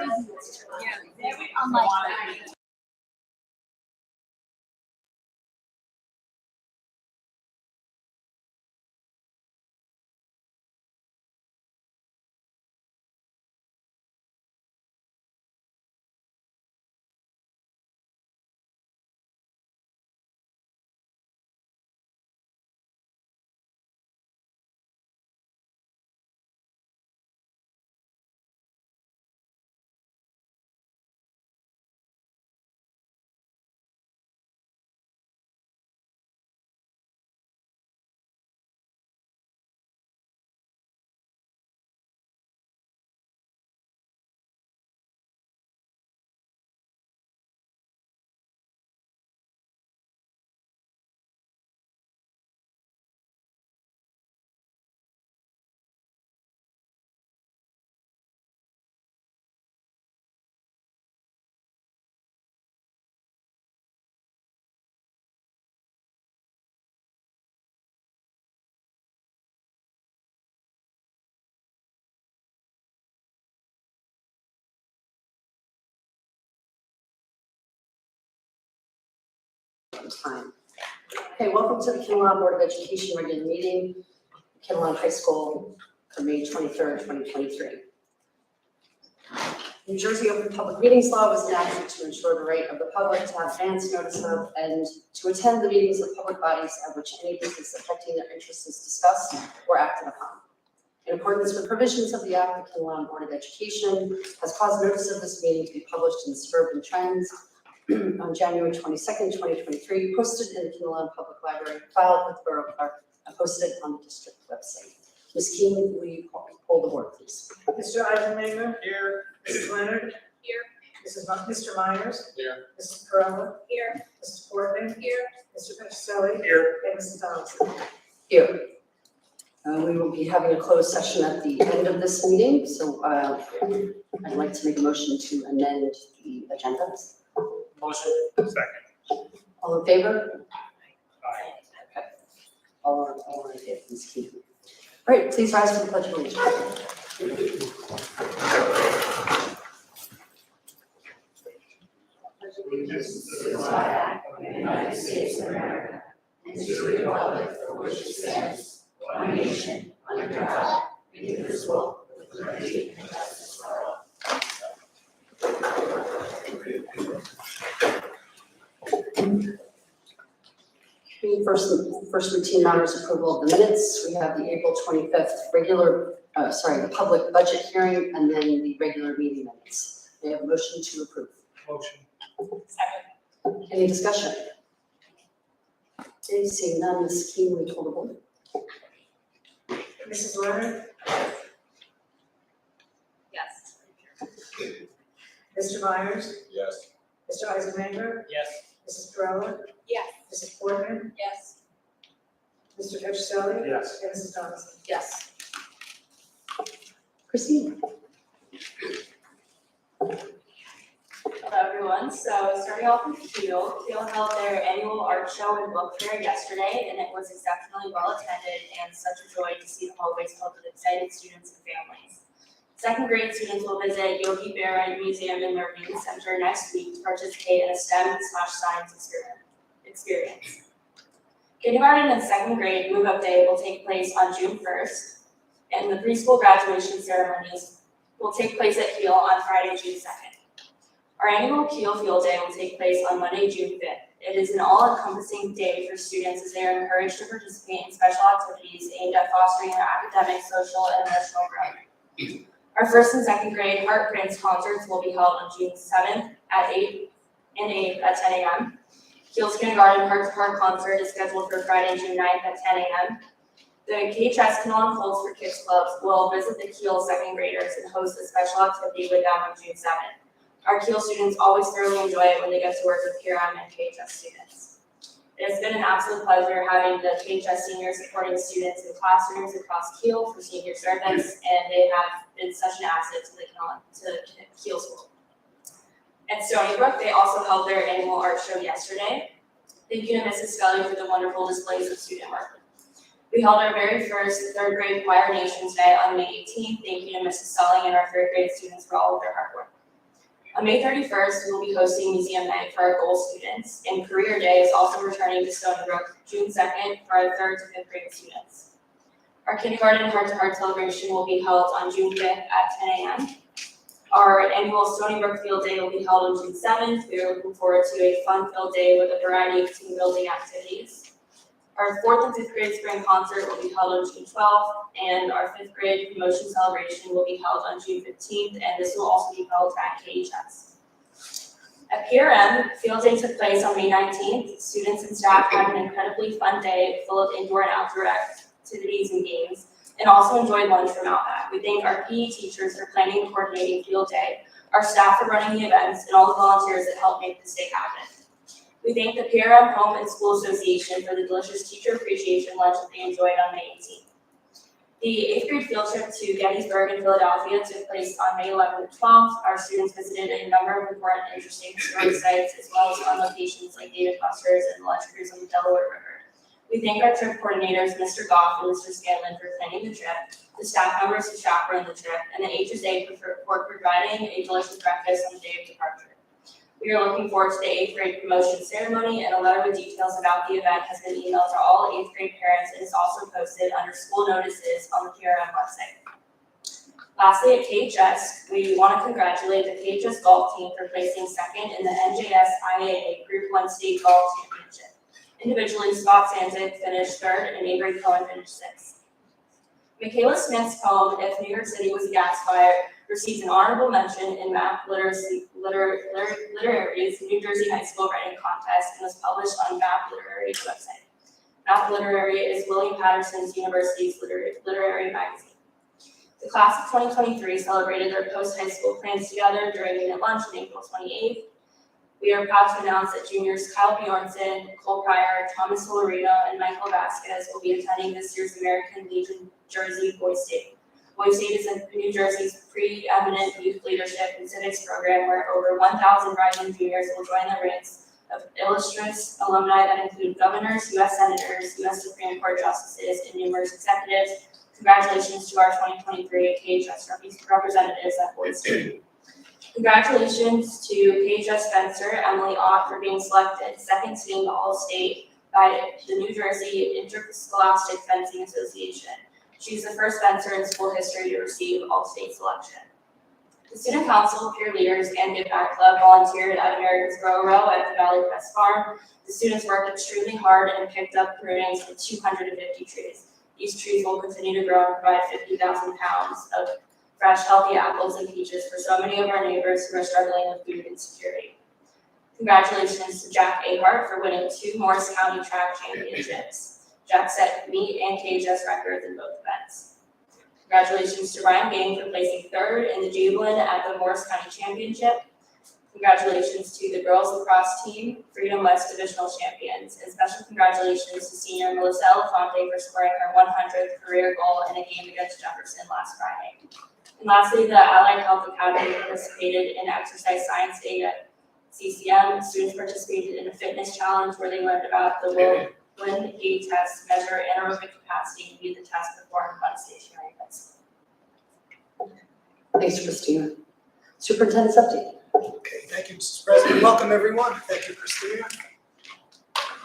Very unlikely. Time. Okay, welcome to the Kinnelon Board of Education regular meeting, Kinnelon High School, for May 23rd, 2023. New Jersey Open Public Meetings Law was enacted to ensure the right of the public to have advance notice of and to attend the meetings of public bodies at which any business affecting their interests is discussed or acted upon. In accordance with provisions of the Act, the Kinnelon Board of Education has caused notice of this meeting to be published in Suburban Trends on January 22nd, 2023, posted in the Kinnelon Public Library, filed with Borough Clerk, and posted on the district website. Ms. Keen, will you poll the board, please? Mr. Eisenmaker? Here. Mrs. Leonard? Here. Mr. Myers? Here. Mrs. Perrella? Here. Mrs. Portman? Here. Mr. Patricelli? Here. And Mrs. Donaldson? Here. We will be having a closed session at the end of this meeting, so I'd like to make a motion to amend the agenda. Motion. Second. All in favor? Aye. Okay. All in favor, Ms. Keen. All right, please rise for the pledge of allegiance. Allegiance to the flag of the United States of America and to the republic for which it stands, one nation, under God, indivisible, with liberty and justice for all. First routine matters approval of the minutes. We have the April 25th the public budget hearing, and then the regular meeting minutes. May I have a motion to approve? Motion. Second. Any discussion? Okay, seeing none, Ms. Keen, will you poll the board? Mrs. Leonard? Yes. Mr. Myers? Yes. Mr. Eisenmaker? Yes. Mrs. Perrella? Yes. Mrs. Portman? Yes. Mr. Patricelli? Yes. And Mrs. Donaldson? Yes. Christine? Hello everyone, so starting off with Keel held their annual art show and book fair yesterday, and it was exceptionally well attended and such a joy to see the hallways filled with excited students and families. Second grade students will visit Yogi Berra Museum in their Marine Center next week to participate in a STEM/science experience. Kindergarten and second grade move-up day will take place on June 1st, and the preschool graduation ceremonies will take place at Keel on Friday, June 2nd. Our annual Keel Field Day will take place on Monday, June 5th. It is an all-encompassing day for students as they are encouraged to participate in special activities aimed at fostering their academic, social, and emotional growth. Our first and second grade Heart Prince concerts will be held on June 7th at 8 and 8 at 10 a.m. Keel's Kindergarten Heart to Heart concert is scheduled for Friday, June 9th at 10 a.m. The KHS Kinnelon Folds for Kids Clubs will visit the Keel second graders and host a special activity with them on June 7th. Our Keel students always thoroughly enjoy it when they get to work with PRM and KHS students. It has been an absolute pleasure having the KHS seniors supporting students in classrooms across Keel for senior service, and they have been such an asset to Keel School. At Stony Brook, they also held their annual art show yesterday. Thank you to Mrs. Scully for the wonderful displays of student work. We held our very first third grade Choir Nations Day on May 18th. Thank you to Mrs. Sulling and our third grade students for all of their hard work. On May 31st, we will be hosting Museum Night for our goal students, and Career Day is also returning to Stony Brook June 2nd for our 3rd to 5th grade students. Our kindergarten heart-to-heart celebration will be held on June 5th at 10 a.m. Our annual Stony Brook Field Day will be held on June 7th. We are looking forward to a fun-filled day with a variety of team-building activities. Our 4th and 5th grade spring concert will be held on June 12th, and our 5th grade promotion celebration will be held on June 15th, and this will also be held at KHS. At PRM, Field Day took place on May 19th. Students and staff had an incredibly fun day full of indoor and outdoor activities and games, and also enjoyed lunch from Outback. We thank our PE teachers for planning and coordinating Field Day, our staff for running the events, and all the volunteers that helped make this day happen. We thank the PRM Home and School Association for the delicious teacher appreciation lunch that they enjoyed on May 18th. The 8th grade field trip to Gettysburg in Philadelphia took place on May 11th and 12th. Our students visited a number of important and interesting historic sites, as well as fun locations like David Buster's and the lunch cruise on the Delaware River. We thank our trip coordinators, Mr. Goff and Mr. Scanlon, for planning the trip, the staff members who chaperoned the trip, and the HSA for providing a delicious breakfast on the day of departure. We are looking forward to the 8th grade promotion ceremony, and a letter with details about the event has been emailed to all 8th grade parents and is also posted under school notices on the PRM website. Lastly, at KHS, we want to congratulate the KHS golf team for placing 2nd in the NJS IAA Group 1 State Golf Championship. Individually, Scott Sanzik finished 3rd and Avery Cohen finished 6th. Michaela Smith's poem, If New York City Was a Gas Fire, receives an honorable mention in Map Literary's New Jersey High School Writing Contest and was published on Map Literary's website. Map Literary is William Patterson University's literary magazine. The class of 2023 celebrated their post-high school plans together during unit lunch on April 28th. We are proud to announce that juniors Kyle Bjornson, Cole Pryor, Thomas Solarino, and Michael Vasquez will be attending this year's American Legion Jersey Boys State. Boys State is New Jersey's preeminent youth leadership and civics program where over 1,000 rising juniors will join the ranks of illustrious alumni that include governors, U.S. senators, U.S. Supreme Court justices, and numerous executives. Congratulations to our 2023 KHS representatives at Boys State. Congratulations to KHS fencer Emily Ott for being selected 2nd team All-State by the New Jersey Interscholastic Fencing Association. She's the first fencer in school history to receive All-State selection. The Student Council, peer leaders, and Give Back Club volunteered at America's Grow Row at the Valley Crest Farm. The students worked extremely hard and picked up prunings from 250 trees. These trees will continue to grow and provide 50,000 pounds of fresh, healthy apples and peaches for so many of our neighbors who are struggling with food insecurity. Congratulations to Jack Ahart for winning 2 Morris County track championships. Jack set meet and KHS records in both events. Congratulations to Ryan Gang for placing 3rd in the javelin at the Morris County Championship. Congratulations to the girls lacrosse team, Freedom West Divisional Champions, and special congratulations to senior Melissa Elefante for scoring her 100th career goal in a game against Jefferson last Friday. And lastly, the Allied Health Academy participated in exercise science day at CCM. Students participated in a fitness challenge where they learned about the Willen gait test, measure anaerobic capacity, and view the test performed on a stationary bicycle. Thanks, Christina. Superintendent's update. Okay, thank you, Mrs. President. Welcome, everyone. Thank you, Christina.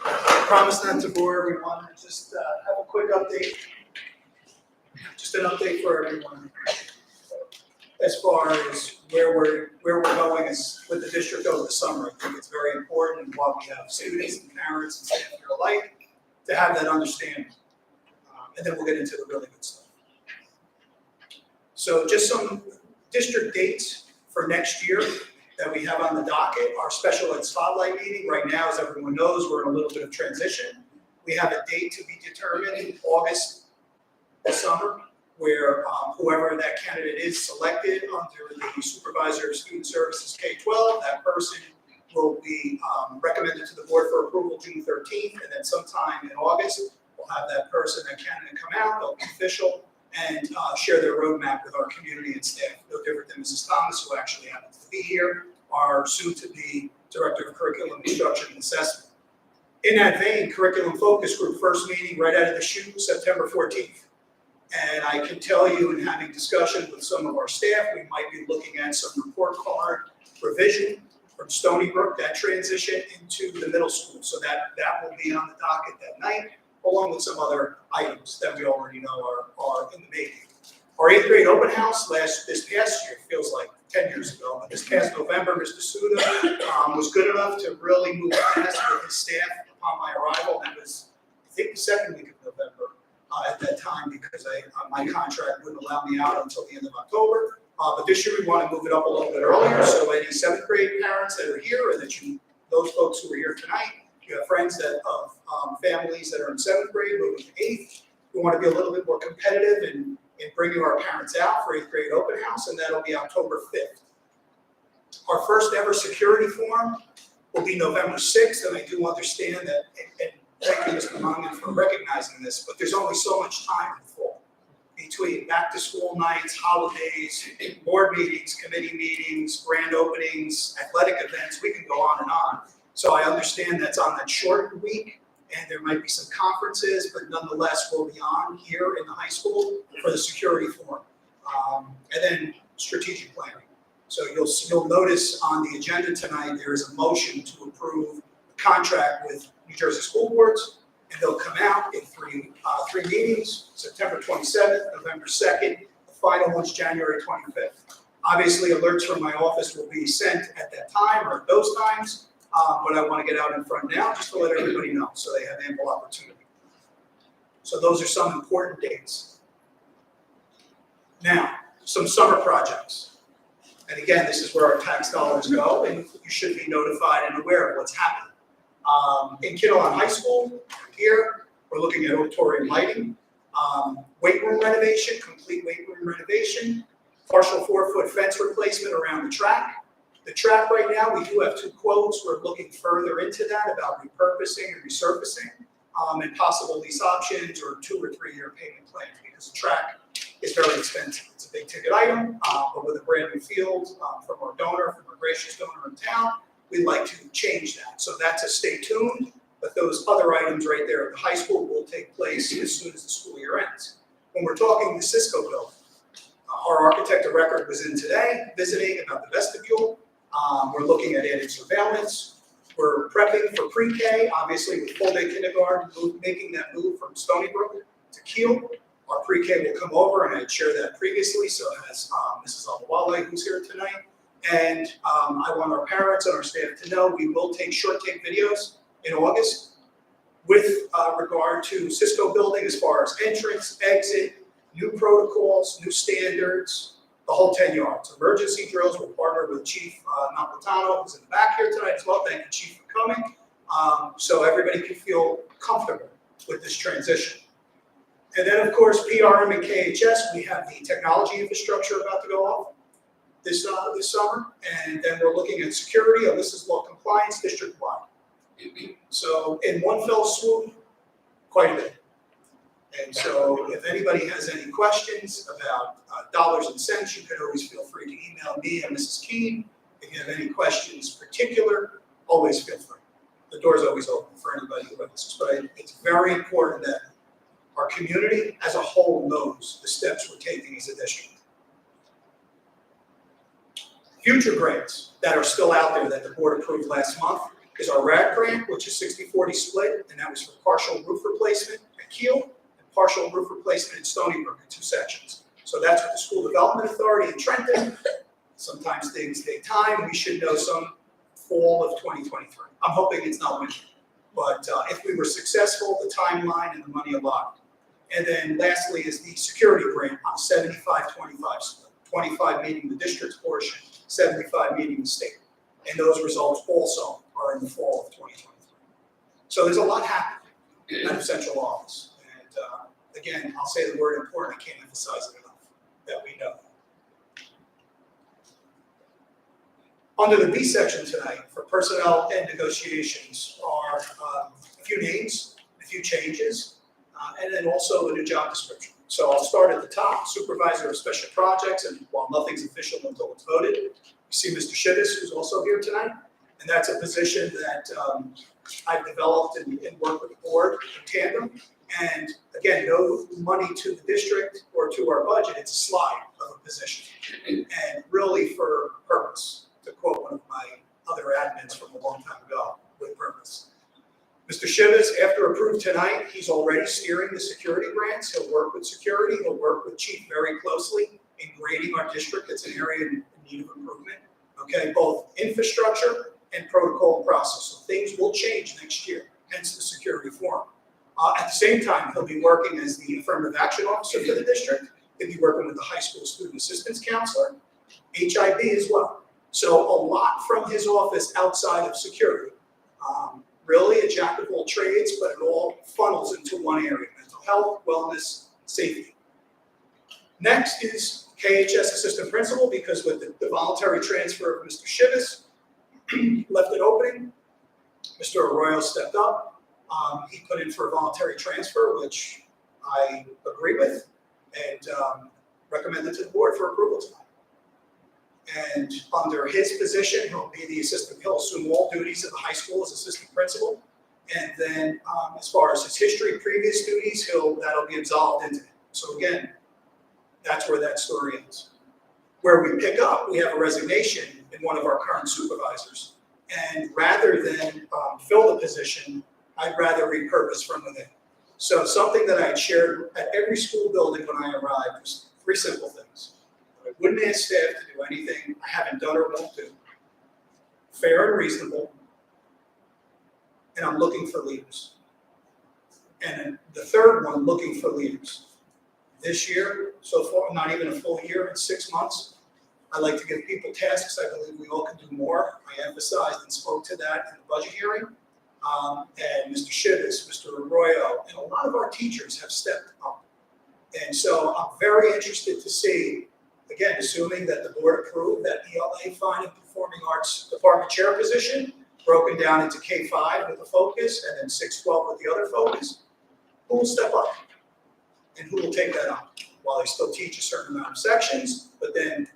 I promise not to bore everyone. Just have a quick update. Just an update for everyone. As far as where we're going is with the district over the summer. I think it's very important while we have students and parents and staff here alike to have that understanding. And then we'll get into the really good stuff. So just some district dates for next year that we have on the docket. Our special ed spotlight meeting right now, as everyone knows, we're in a little bit of transition. We have a date to be determined in August this summer, where whoever that candidate is selected under the Supervisor of Student Services K-12, that person will be recommended to the board for approval June 13th, and then sometime in August, we'll have that person, that candidate come out, they'll be official, and share their roadmap with our community and staff. No different than Mrs. Thomas, who actually happens to be here, our soon-to-be Director of Curriculum Instruction and Assessment. In that vein, Curriculum Focus Group first meeting right out of the chute, September 14th. And I can tell you, in having discussions with some of our staff, we might be looking at some report card supervision from Stony Brook, that transition into the middle school. So that will be on the docket that night, along with some other items that we already know are in the making. Our 8th grade open house this past year, feels like 10 years ago, but this past November, Mr. Suda was good enough to really move fast with his staff upon my arrival. That was, I think, the second week of November at that time, because my contract wouldn't allow me out until the end of October. But this year we want to move it up a little bit earlier, so any 7th grade parents that are here, and those folks who are here tonight, you have friends of families that are in 7th grade moving to 8th, we want to be a little bit more competitive in bringing our parents out for 8th grade open house, and that'll be October 5th. Our first ever security forum will be November 6th, and I do understand that, and thank you, Mr. Mungan, for recognizing this, but there's only so much time in the fall between back to school nights, holidays, board meetings, committee meetings, grand openings, athletic events, we can go on and on. So I understand that's on that short week, and there might be some conferences, but nonetheless, we'll be on here in the high school for the security forum. And then strategic planning. So you'll notice on the agenda tonight, there is a motion to approve a contract with New Jersey school boards, and they'll come out in three meetings, September 27th, November 2nd, the final one's January 25th. Obviously, alerts from my office will be sent at that time or at those times, but I want to get out in front now just to let everybody know so they have ample opportunity. So those are some important dates. Now, some summer projects. And again, this is where our tax dollars go, and you should be notified and aware of what's happening. In Kittleon High School, here, we're looking at auditorium lighting, weight room renovation, complete weight room renovation, partial 4-foot fence replacement around the track. The track right now, we do have 2 quotes. We're looking further into that about repurposing and resurfacing, and possible lease options or 2 or 3 year payment plans, because the track is very expensive. It's a big ticket item, but with a brand new field from our donor, from a gracious donor in town, we'd like to change that. So that's a stay tuned, but those other items right there at the high school will take place as soon as the school year ends. When we're talking the Cisco building, our architect of record was in today visiting about the vestibule. We're looking at added surveillance. We're prepping for pre-K, obviously with full day kindergarten, making that move from Stony Brook to Kiel. Our pre-K will come over, and I shared that previously, so has Mrs. Alwale, who's here tonight. And I want our parents and our staff to know we will take short tape videos in August with regard to Cisco building as far as entrance, exit, new protocols, new standards, the whole 10 yards. Emergency drills, we'll partner with Chief Napolitano, who's in the back here tonight as well. Thank you, Chief, for coming. So everybody can feel comfortable with this transition. And then, of course, PRM and KHS, we have the technology infrastructure about to go off this summer. And then we're looking at security, Alyssa's Law compliance district-wide. So in one fell swoop, quite a bit. And so if anybody has any questions about dollars and cents, you can always feel free to email me and Mrs. Keene. If you have any questions particular, always feel free. The door's always open for anybody who asks. But it's very important that our community as a whole knows the steps we're taking as a district. Future grants that are still out there that the board approved last month is our RAD grant, which is 60-40 split, and that was for partial roof replacement at Kiel and partial roof replacement in Stony Brook in 2 sections. So that's with the School Development Authority in Trenton. Sometimes things take time. We should know some fall of 2023. I'm hoping it's not winter, but if we were successful, the timeline and the money allotted. And then lastly is the security grant on 75-25 split, 25 meeting the district's portion, 75 meeting the state. And those results also are in the fall of 2023. So there's a lot happening at the central office. And again, I'll say the word important, I can't emphasize it enough, that we know. Under the B section tonight, for personnel and negotiations, are a few names, a few changes, and then also a new job description. So I'll start at the top, Supervisor of Special Projects, and while nothing's official until it's voted, you see Mr. Shivas, who's also here tonight, and that's a position that I've developed and worked with the board in tandem. And again, no money to the district or to our budget, it's a slide of a position. And really for purpose, to quote one of their admins from a long time ago with purpose. Mr. Shivas, after approved tonight, he's already steering the security grants. He'll work with security, he'll work with Chief very closely in grading our district. It's an area in need of improvement. Okay, both infrastructure and protocol and process. So things will change next year, hence the security forum. At the same time, he'll be working as the affirmative action officer for the district. He'll be working with the high school student assistance counselor, HIB as well. So a lot from his office outside of security. Really a jack of all trades, but it all funnels into one area: mental health, wellness, safety. Next is KHS assistant principal, because with the voluntary transfer of Mr. Shivas, left an opening. Mr. Arroyo stepped up. He put in for a voluntary transfer, which I agree with, and recommended to the board for approval tonight. And under his position, he'll assume all duties at the high school as assistant principal. And then as far as his history, previous duties, that'll be absolved into him. So again, that's where that story ends. Where we pick up, we have a resignation in one of our current supervisors. And rather than fill the position, I'd rather repurpose from within. So something that I had shared at every school building when I arrived was 3 simple things. I wouldn't ask staff to do anything I haven't done or won't do. Fair and reasonable. And I'm looking for leaders. And the third one, looking for leaders. This year, so far, not even a full year, in 6 months, I like to give people tasks. I believe we all can do more. I emphasized and spoke to that in the budget hearing. And Mr. Shivas, Mr. Arroyo, and a lot of our teachers have stepped up. And so I'm very interested to see, again, assuming that the board approved that ELA fine and performing arts department chair position, broken down into K-5 with a focus, and then 6-12 with the other focus, who will step up? And who will take that on? While they still teach a certain amount of sections, but then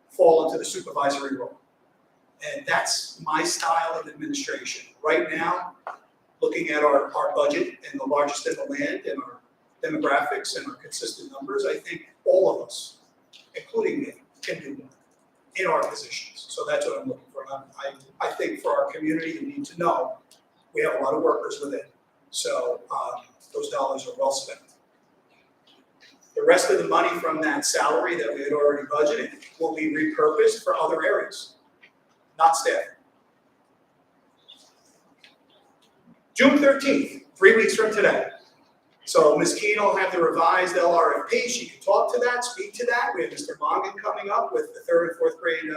fall into the supervisory role. And that's my style of administration. Right now, looking at our budget and the largest in the land and our demographics and our consistent numbers, I think all of us, including me, can do more in our positions. So that's what I'm looking for. I think for our community, you need to know we have a lot of workers within. So those dollars are well spent. The rest of the money from that salary that we had already budgeted will be repurposed for other areas, not staff. June 13th, 3 weeks from today. So Ms. Keene will have the revised LRFP. She can talk to that, speak to that. We have Mr. Mongan coming up with the 3rd and 4th grade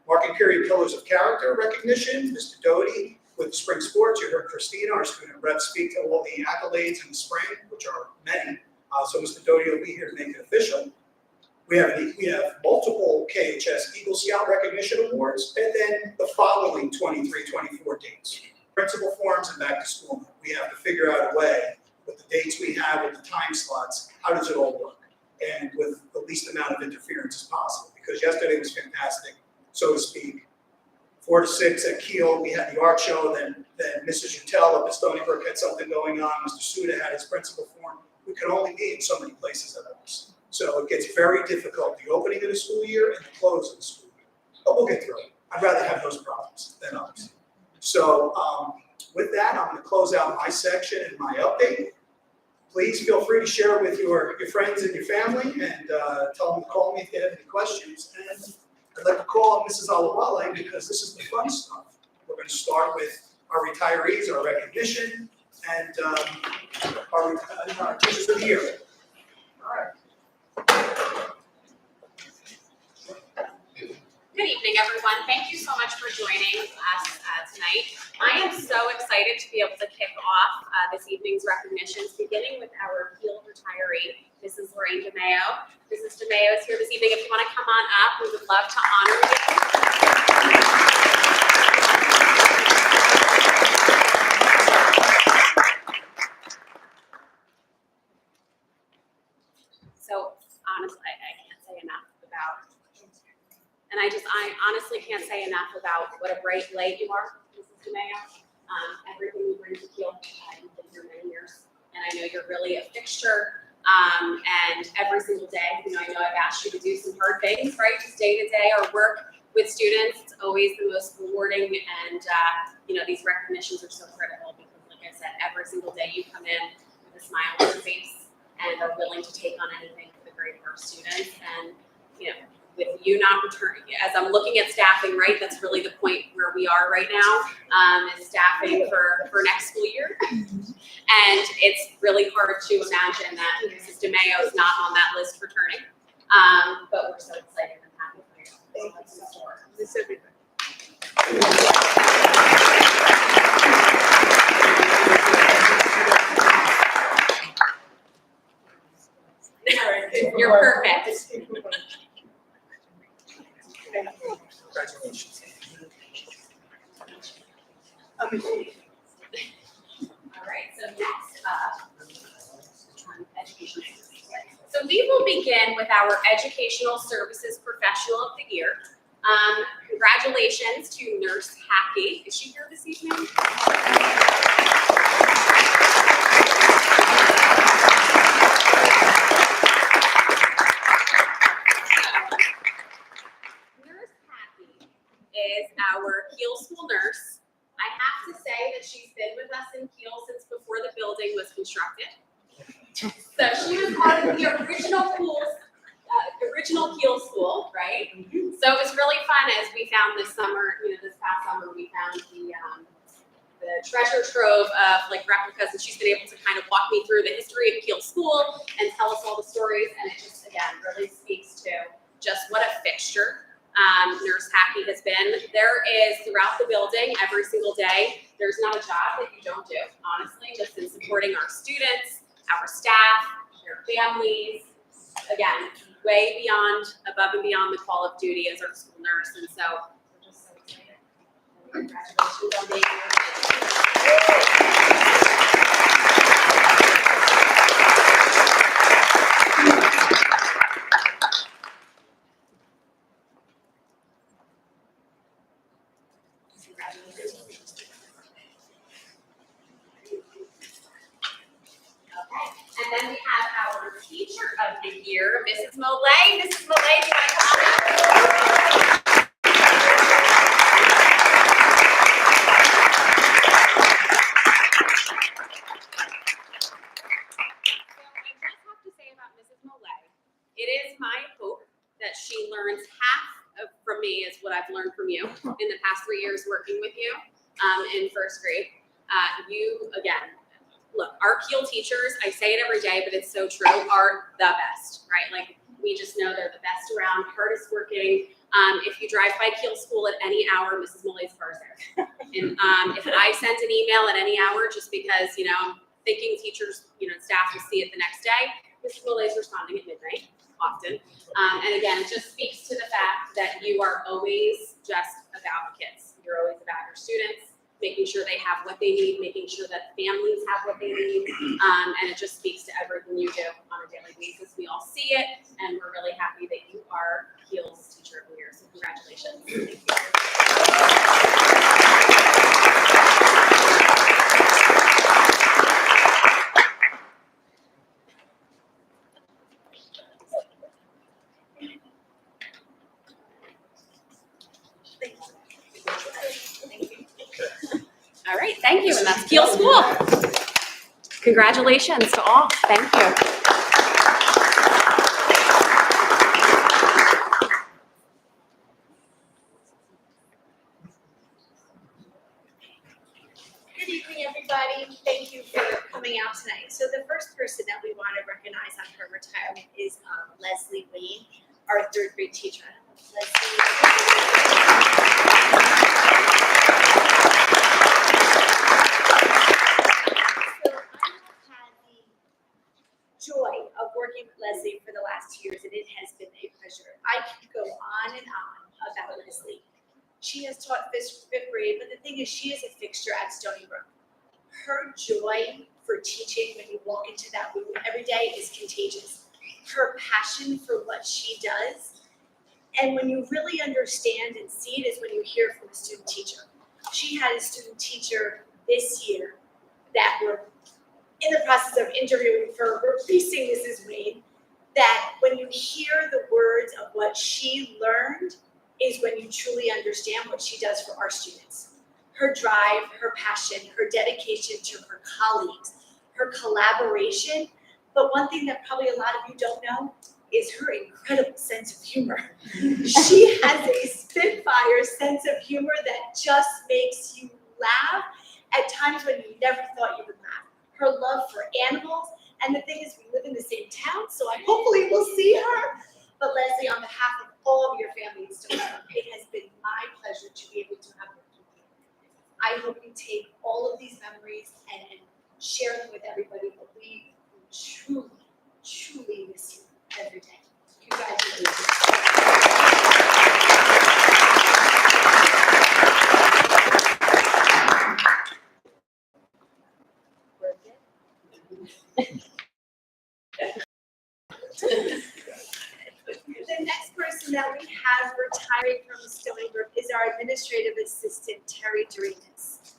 marking period pillars of character recognition. Mr. Doty with the spring sports. You heard Christina, our student rep, speak to all the accolades in the spring, which are many. So Mr. Doty will be here to make it official. We have multiple KHS Eagle Scout recognition awards, and then the following 23-24 dates. Principal forums and back to school. We have to figure out a way with the dates we have, with the time slots, how does it all work? And with the least amount of interference as possible. Because yesterday was fantastic, so to speak. 4 to 6 at Kiel, we had the art show, then Mrs. Utel up at Stony Brook had something going on, Mr. Suda had his principal forum. We could only be in so many places at once. So it gets very difficult, the opening of the school year and the close of the school year. But we'll get through it. I'd rather have those problems than others. So with that, I'm going to close out my section and my update. Please feel free to share with your friends and your family, and tell them to call me if they have any questions. And I'd like to call on Mrs. Alawale because this is the fun stuff. We're going to start with our retirees, our recognition, and our teachers of the year. All right. Good evening, everyone. Thank you so much for joining us tonight. I am so excited to be able to kick off this evening's recognitions, beginning with our field retiree, Mrs. Lorraine DeMayo. Mrs. DeMayo is here this evening. If you want to come on up, we would love to honor you. So honestly, I can't say enough about, and I honestly can't say enough about what a bright light you are, Mrs. DeMayo. Everything you bring to Kiel, you've been here many years, and I know you're really a fixture. And every single day, I know I've asked you to do some hard things, right? Just day to day, our work with students, it's always the most rewarding, and these recognitions are so critical because, like I said, every single day you come in with a smile on your face and are willing to take on anything for the grade of our students. And with you not returning, as I'm looking at staffing, right, that's really the point where we are right now, is staffing for next school year. And it's really hard to imagine that Mrs. DeMayo is not on that list returning. But we're so excited and happy for you. Thank you so much. This everything. You're perfect. Congratulations. All right, so next up, education. So we will begin with our Educational Services Professional of the Year. Congratulations to Nurse Hackey. Is she here this evening? Nurse Hackey is our Kiel School nurse. I have to say that she's been with us in Kiel since before the building was constructed. So she was part of the original Kiel School, right? So it was really fun as we found this summer, this past summer, we found the treasure trove of replicas, and she's been able to kind of walk me through the history of Kiel School and tell us all the stories, and it just, again, really speaks to just what a fixture Nurse Hackey has been. There is, throughout the building, every single day, there's not a job that you don't do, honestly, just in supporting our students, our staff, their families, again, way beyond, above and beyond the call of duty as our school nurse. And so we're just so excited. Congratulations on being And then we have our Teacher of the Year, Mrs. Molay. Mrs. Molay, do you want to come up? I just have to say about Mrs. Molay, it is my hope that she learns half from me as what I've learned from you in the past 3 years working with you in first grade. You, again, look, our Kiel teachers, I say it every day, but it's so true, are the best, right? We just know they're the best around, hardest working. If you drive by Kiel School at any hour, Mrs. Mollay's car is there. And if I send an email at any hour, just because, I'm thinking teachers, staff will see it the next day, Mrs. Mollay's responding at midnight, often. And again, it just speaks to the fact that you are always just about kids. You're always about your students, making sure they have what they need, making sure that families have what they need, and it just speaks to everything you do on a daily basis. We all see it, and we're really happy that you are Kiel's Teacher of the Year, so congratulations. Thank you. All right, thank you, and that's Kiel School. Congratulations to all, thank you. Good evening, everybody. Thank you for coming out tonight. So the first person that we want to recognize on her retirement is Leslie Wayne, our third grade teacher. So I have had the joy of working with Leslie for the last 2 years, and it has been a pleasure. I could go on and on about Leslie. She has taught fifth grade, but the thing is, she is a fixture at Stony Brook. Her joy for teaching when you walk into that room every day is contagious. Her passion for what she does, and when you really understand and see it, is when you hear from a student teacher. She had a student teacher this year that we're in the process of interviewing for replacing Mrs. Wayne, that when you hear the words of what she learned, is when you truly understand what she does for our students. Her drive, her passion, her dedication to her colleagues, her collaboration. But one thing that probably a lot of you don't know is her incredible sense of humor. She has a spitfire sense of humor that just makes you laugh at times when you never thought you would laugh. Her love for animals, and the thing is, we live in the same town, so I hopefully will see her. But Leslie, on behalf of all of your family in Stony Brook, it has been my pleasure to be able to have worked with you. I hope you take all of these memories and share them with everybody, but we truly, truly miss you every day. Congratulations. The next person that we have retiring from Stony Brook is our administrative assistant, Terry Doremus.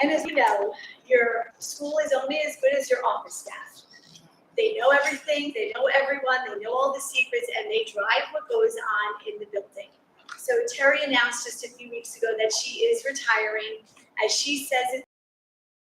And as you know, your school is only as good as your office staff. They know everything, they know everyone, they know all the secrets, and they drive what goes on in the building. So Terry announced just a few weeks ago that she is retiring. As she says it,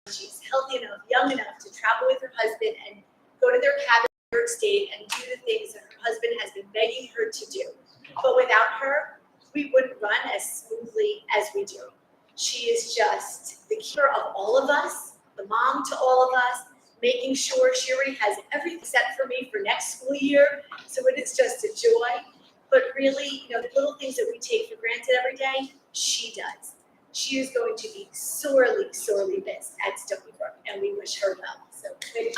she's healthy enough, young enough to travel with her husband and go to their cabin in New York State and do the things that her husband has been begging her to do. But without her, we wouldn't run as smoothly as we do. She is just the keeper of all of us, the mom to all of us, making sure she already has everything set for me for next school year. So it is just a joy. But really, the little things that we take for granted every day, she does. She is going to be sorely, sorely missed at Stony Brook, and we wish her well. So, way to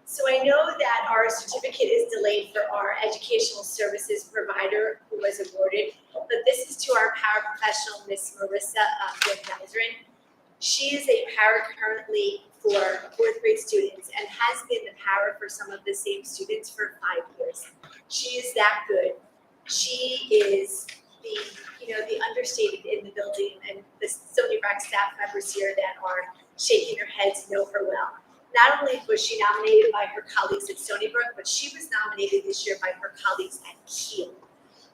So I know that our certificate is delayed for our educational services provider who was awarded, but this is to our paraprofessional, Miss Marissa Van. She is a para currently for fourth grade students and has been the para for some of the same students for 5 years. She is that good. She is the understated in the building, and the Stony Brook staff members here that are shaking their heads know her well. Not only was she nominated by her colleagues at Stony Brook, but she was nominated this year by her colleagues at Kiel,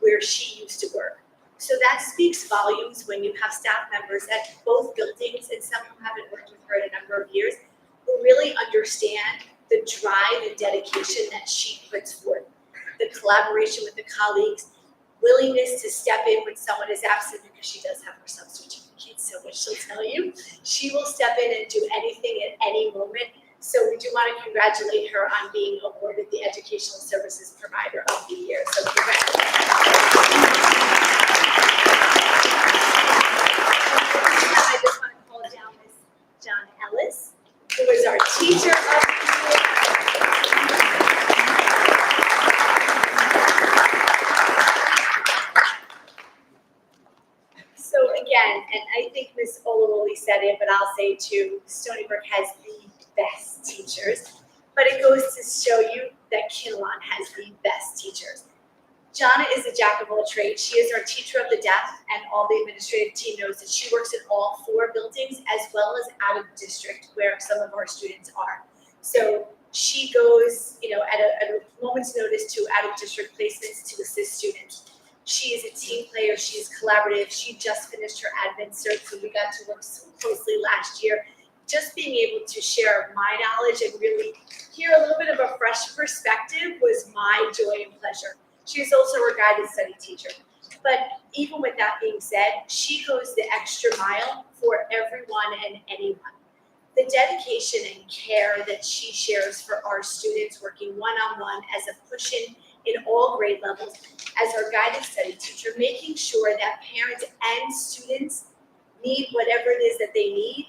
where she used to work. So that speaks volumes when you have staff members at both buildings, and some who haven't worked with her in a number of years, who really understand the drive and dedication that she puts forth, the collaboration with the colleagues, willingness to step in when someone is absent, because she does have her sub-certificate, so what she'll tell you, she will step in and do anything at any moment. So we do want to congratulate her on being awarded the Educational Services Provider of the Year. So congratulations. I just want to call down Ms. John Ellis, who is our Teacher of the Year. So again, and I think Ms. Olawoli said it, but I'll say too, Stony Brook has the best teachers, but it goes to show you that Kinnelon has the best teachers. Jana is a jack of all trades. She is our teacher of the deaf, and all the administrative team knows that she works in all 4 buildings as well as out of district where some of our students are. So she goes, at a moment's notice to out of district placements to assist students. She is a team player. She is collaborative. She just finished her admin cert, so we got to work so closely last year. Just being able to share my knowledge and really hear a little bit of a fresh perspective was my joy and pleasure. She is also a guided study teacher. But even with that being said, she goes the extra mile for everyone and anyone. The dedication and care that she shares for our students, working one-on-one as a push-in all grade levels, as our guided study teacher, making sure that parents and students need whatever it is that they need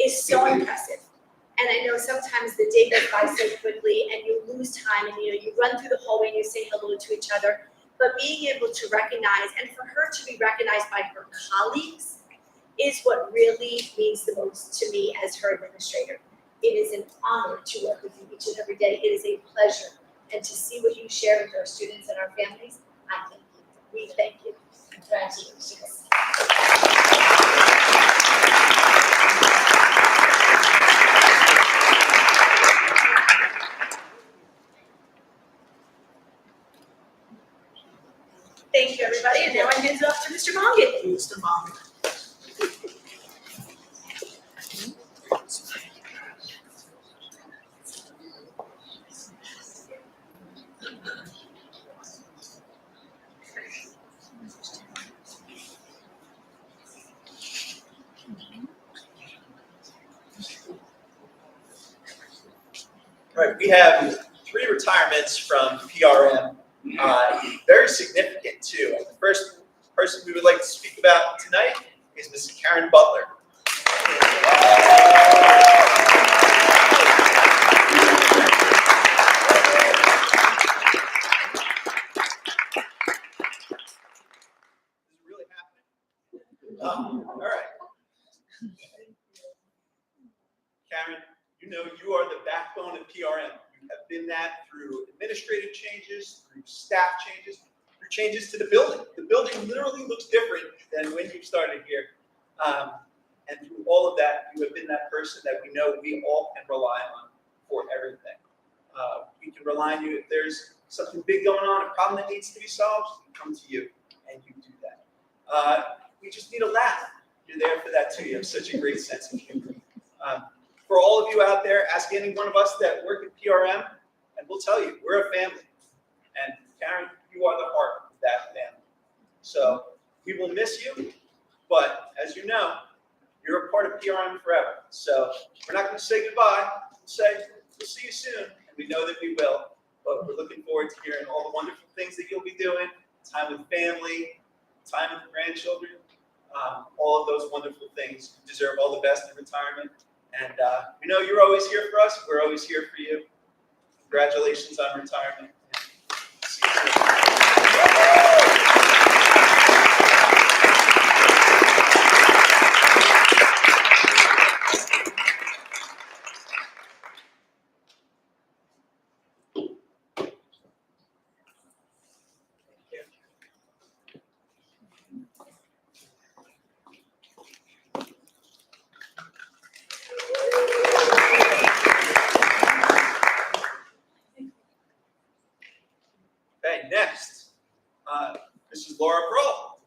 is so impressive. And I know sometimes the day goes by so quickly and you lose time, and you run through the hallway and you say hello to each other, but being able to recognize, and for her to be recognized by her colleagues, is what really means the most to me as her administrator. It is an honor to work with you each and every day. It is a pleasure. And to see what you share with our students and our families, I thank you. We thank you. Congratulations. Thank you, everybody, and now I hand it off to Mr. Mongan. Mr. Mongan. All right, we have 3 retirements from PRM, very significant too. The first person we would like to speak about tonight is Mrs. Karen Butler. Is it really happening? All right. Karen, you know you are the backbone of PRM. You have been that through administrative changes, through staff changes, through changes to the building. The building literally looks different than when you started here. And through all of that, you have been that person that we know we all can rely on for everything. We can rely on you if there's something big going on, a problem that needs to be solved, we come to you and you do that. We just need a laugh. You're there for that too. You have such a great sense of humor. For all of you out there, ask any one of us that work at PRM, and we'll tell you, we're a family. And Karen, you are the heart of that family. So we will miss you, but as you know, you're a part of PRM forever. So we're not going to say goodbye. We'll say, we'll see you soon, and we know that we will. But we're looking forward to hearing all the wonderful things that you'll be doing, time with family, time with grandchildren, all of those wonderful things. You deserve all the best in retirement. And we know you're always here for us. We're always here for you. Congratulations on retirement. See you soon. Okay, next, Mrs. Laura Kroll.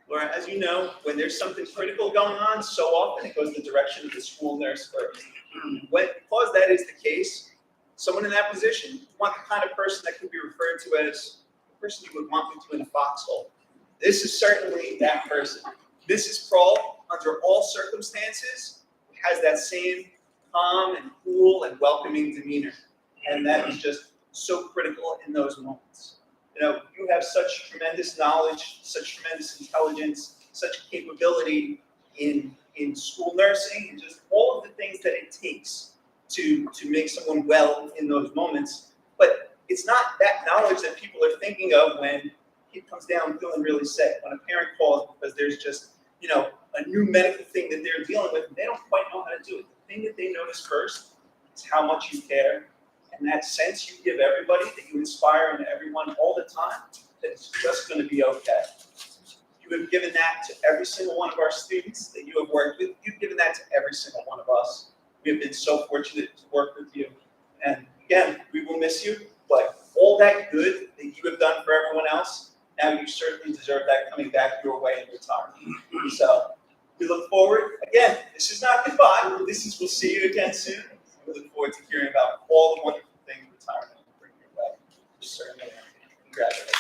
Laura, as you know, when there's something critical going on, so often it goes the direction of the school nurse first. Because that is the case, someone in that position, you want the kind of person that could be referred to as the person you would want into in a foxhole. This is certainly that person. Mrs. Kroll, under all circumstances, has that same calm and cool and welcoming demeanor. And that is just so critical in those moments. You know, you have such tremendous knowledge, such tremendous intelligence, such capability in school nursing, and just all of the things that it takes to make someone well in those moments. But it's not that knowledge that people are thinking of when a kid comes down feeling really sick, when a parent calls because there's just, you know, a new medical thing that they're dealing with, and they don't quite know how to do it. The thing that they notice first is how much you care, and that sense you give everybody, that you inspire in everyone all the time, that it's just going to be okay. You have given that to every single one of our students that you have worked with. You've given that to every single one of us. We have been so fortunate to work with you. And again, we will miss you, but all that good that you have done for everyone else, now you certainly deserve that coming back your way in retirement. So we look forward. Again, this is not goodbye. This is we'll see you again soon. We look forward to hearing about all the wonderful things retirement will bring your way. Certainly. Congratulations.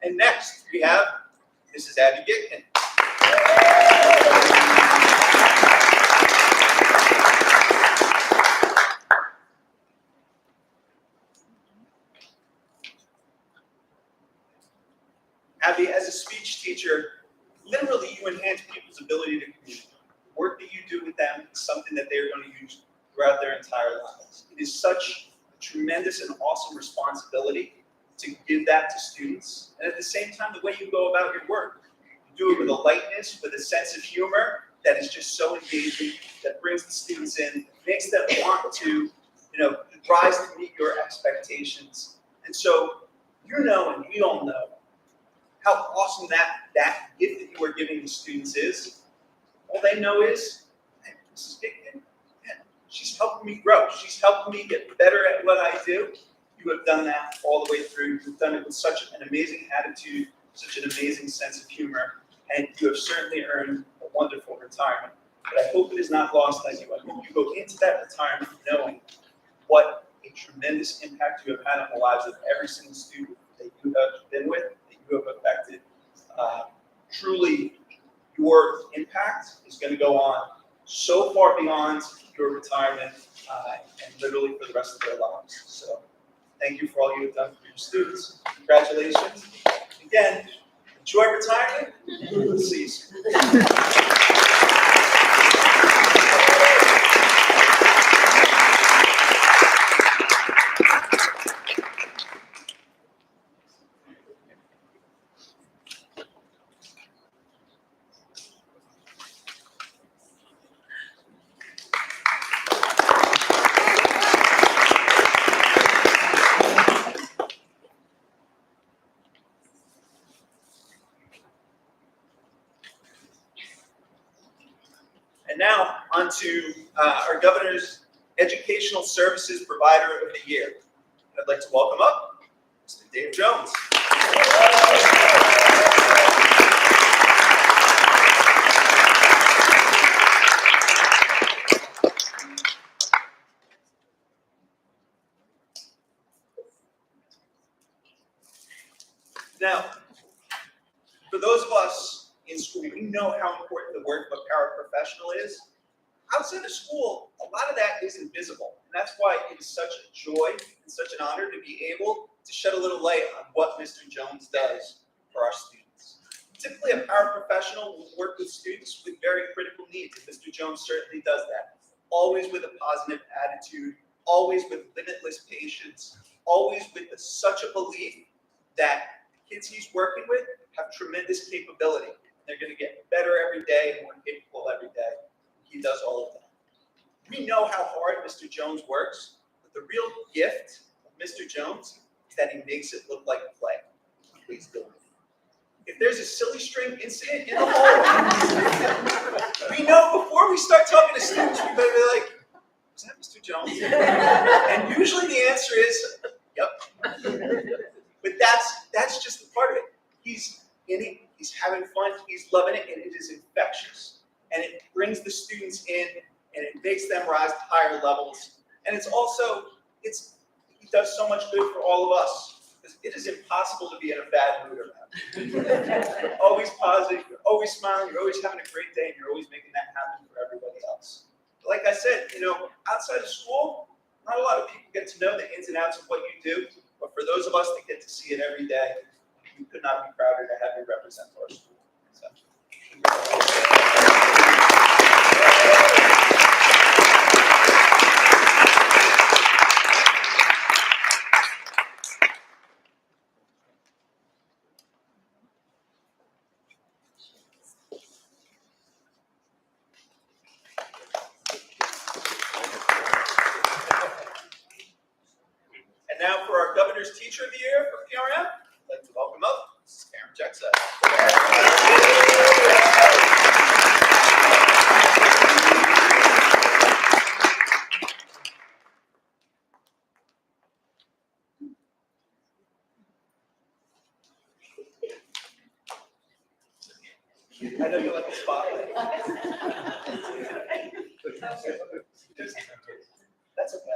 And next, we have Mrs. Abby Gitkin. Abby, as a speech teacher, literally you enhance people's ability to communicate. work that you do with them is something that they're going to use throughout their entire lives. It is such a tremendous and awesome responsibility to give that to students. And at the same time, the way you go about your work, you do it with a lightness, with a sense of humor that is just so engaging, that brings the students in, makes them want to, rise to meet your expectations. And so, and we all know how awesome that gift that you are giving the students is. All they know is, man, Mrs. Dickman, man, she's helping me grow. She's helping me get better at what I do. You have done that all the way through. You've done it with such an amazing attitude, such an amazing sense of humor, and you have certainly earned a wonderful retirement. But I hope it is not lost on you. I hope you go into that retirement knowing what a tremendous impact you have had on the lives of every single student that you have been with, that you have affected. Truly, your impact is going to go on so far beyond your retirement and literally for the rest of their lives. So thank you for all you have done for your students. Congratulations. Again, enjoy retirement. We'll see you soon. And now, on to our Governor's Educational Services Provider of the Year. I'd like to welcome up Mr. Dave Jones. Now, for those of us in school, we know how important the work of a paraprofessional is. Outside of school, a lot of that is invisible. And that's why it is such a joy and such an honor to be able to shed a little light on what Mr. Jones does for our students. Typically, a paraprofessional will work with students with very critical needs, and Mr. Jones certainly does that. Always with a positive attitude, always with limitless patience, always with such a belief that the kids he's working with have tremendous capability. They're going to get better every day and more capable every day. He does all of that. We know how hard Mr. Jones works, but the real gift of Mr. Jones is that he makes it look like play. Please do it. If there's a silly string incident in the hallway, we know before we start talking to students, we better be like, is that Mr. Jones? And usually the answer is, yep. But that's just the part of it. He's in it, he's having fun, he's loving it, and it is infectious. And it brings the students in, and it makes them rise to higher levels. And it's also, he does so much good for all of us. Because it is impossible to be in a bad mood around him. You're always positive, you're always smiling, you're always having a great day, and you're always making that happen for everybody else. But like I said, outside of school, not a lot of people get to know the ins and outs of what you do. But for those of us that get to see it every day, we could not be prouder to have you represent our school. So, and now for our Governor's Teacher of the Year for PRM, I'd like to welcome up Mrs. Karen Jexa. I know you like the spotlight. That's okay.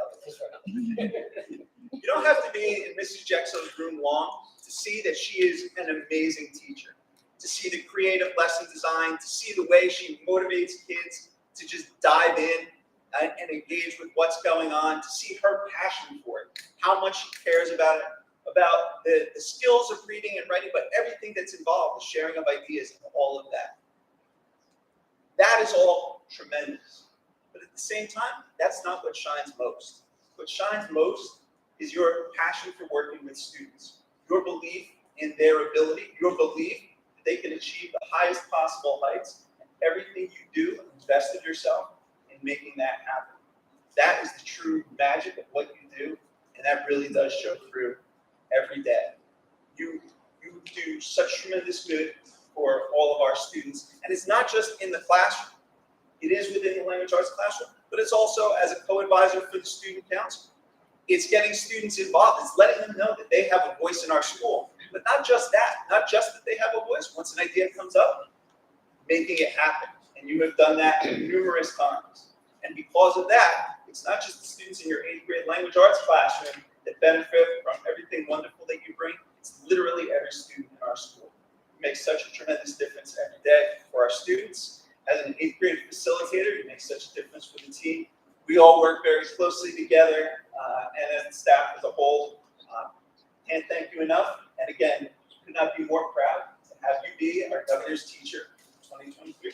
You don't have to be in Mrs. Jexo's room long to see that she is an amazing teacher, to see the creative lesson design, to see the way she motivates kids to just dive in and engage with what's going on, to see her passion for it, how much she cares about it, about the skills of reading and writing, but everything that's involved, the sharing of ideas and all of that. That is all tremendous. But at the same time, that's not what shines most. What shines most is your passion for working with students, your belief in their ability, your belief that they can achieve the highest possible heights, and everything you do, invested yourself in making that happen. That is the true magic of what you do, and that really does show through every day. You do such tremendous good for all of our students, and it's not just in the classroom. It is within the language arts classroom, but it's also as a co-advisor for the student council. It's getting students involved. It's letting them know that they have a voice in our school. But not just that, not just that they have a voice. Once an idea comes up, making it happen. And you have done that numerous times. And because of that, it's not just the students in your 8th grade language arts classroom that benefit from everything wonderful that you bring. It's literally every student in our school. It makes such a tremendous difference every day for our students. As an 8th grade facilitator, you make such a difference for the team. We all work very closely together, and as the staff as a whole. Can't thank you enough. And again, could not be more proud to have you be our governor's teacher for 2023.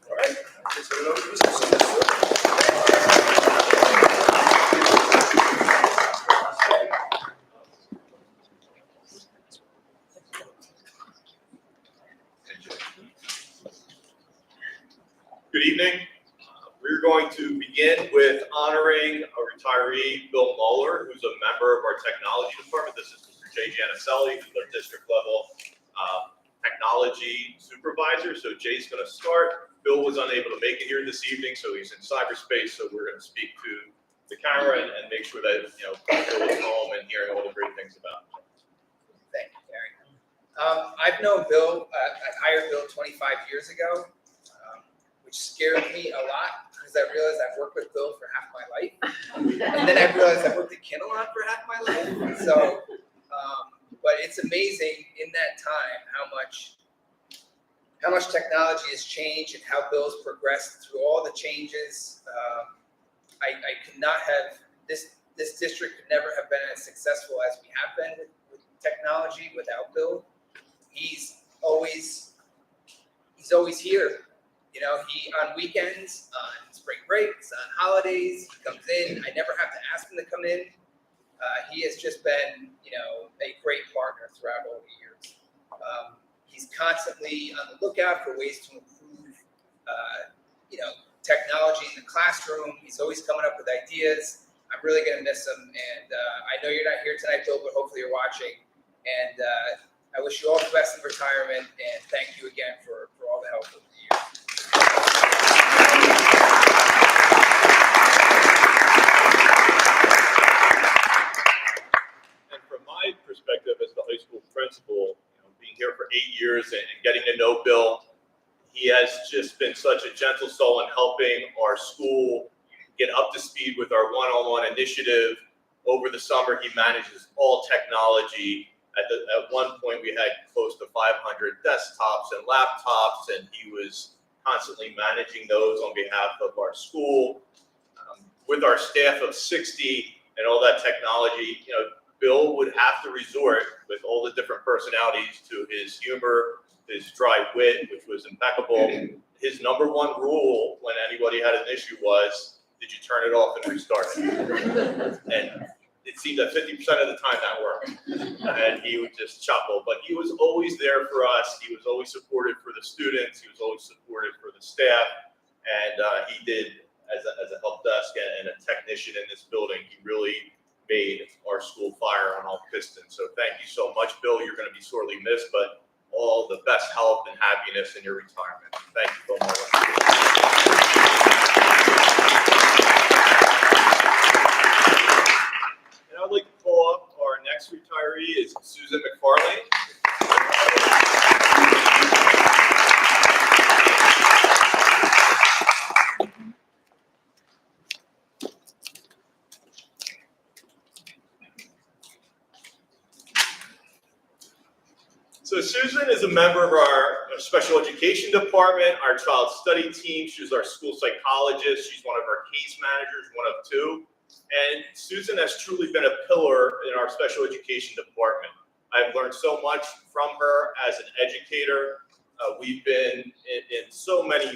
All right. Let's turn it over to Mr. Smith. Good evening. We're going to begin with honoring a retiree, Bill Mueller, who's a member of our technology department. This is Mr. Jay Janicelli, who's our district level technology supervisor. So Jay's going to start. Bill was unable to make it here this evening, so he's in cyberspace. So we're going to speak to the camera and make sure that Bill is home and hearing all the great things about him. Thank you, Gary. I've known Bill, I hired Bill 25 years ago, which scared me a lot because I realized I've worked with Bill for half my life. And then I realized I've worked at Kinnelon for half my life. So, but it's amazing in that time how much technology has changed and how Bill's progressed through all the changes. I could not have, this district could never have been as successful as we have been with technology without Bill. He's always here. You know, he on weekends, on spring breaks, on holidays, he comes in. I never have to ask him to come in. He has just been, a great partner throughout all the years. He's constantly on the lookout for ways to improve, technology in the classroom. He's always coming up with ideas. I'm really going to miss him. And I know you're not here tonight, Bill, but hopefully you're watching. And I wish you all the best in retirement. And thank you again for all the help over the years. And from my perspective as the high school principal, being here for 8 years and getting to know Bill, he has just been such a gentle soul in helping our school get up to speed with our one-on-one initiative. Over the summer, he manages all technology. At one point, we had close to 500 desktops and laptops, and he was constantly managing those on behalf of our school. With our staff of 60 and all that technology, Bill would have to resort with all the different personalities to his humor, his dry wit, which was impeccable. His number one rule when anybody had an issue was, did you turn it off and restart it? And it seemed that 50% of the time that worked. And he would just chuckle, but he was always there for us. He was always supportive for the students. He was always supportive for the staff. And he did, as a help desk and a technician in this building, he really made our school fire on all pistons. So thank you so much, Bill. You're going to be sorely missed, but all the best health and happiness in your retirement. Thank you, Bill Mueller. And I'd like to call up our next retiree is Susan McFarlane. So Susan is a member of our special education department, our child study team. She's our school psychologist. She's one of our case managers, one of two. And Susan has truly been a pillar in our special education department. I've learned so much from her as an educator. We've been in so many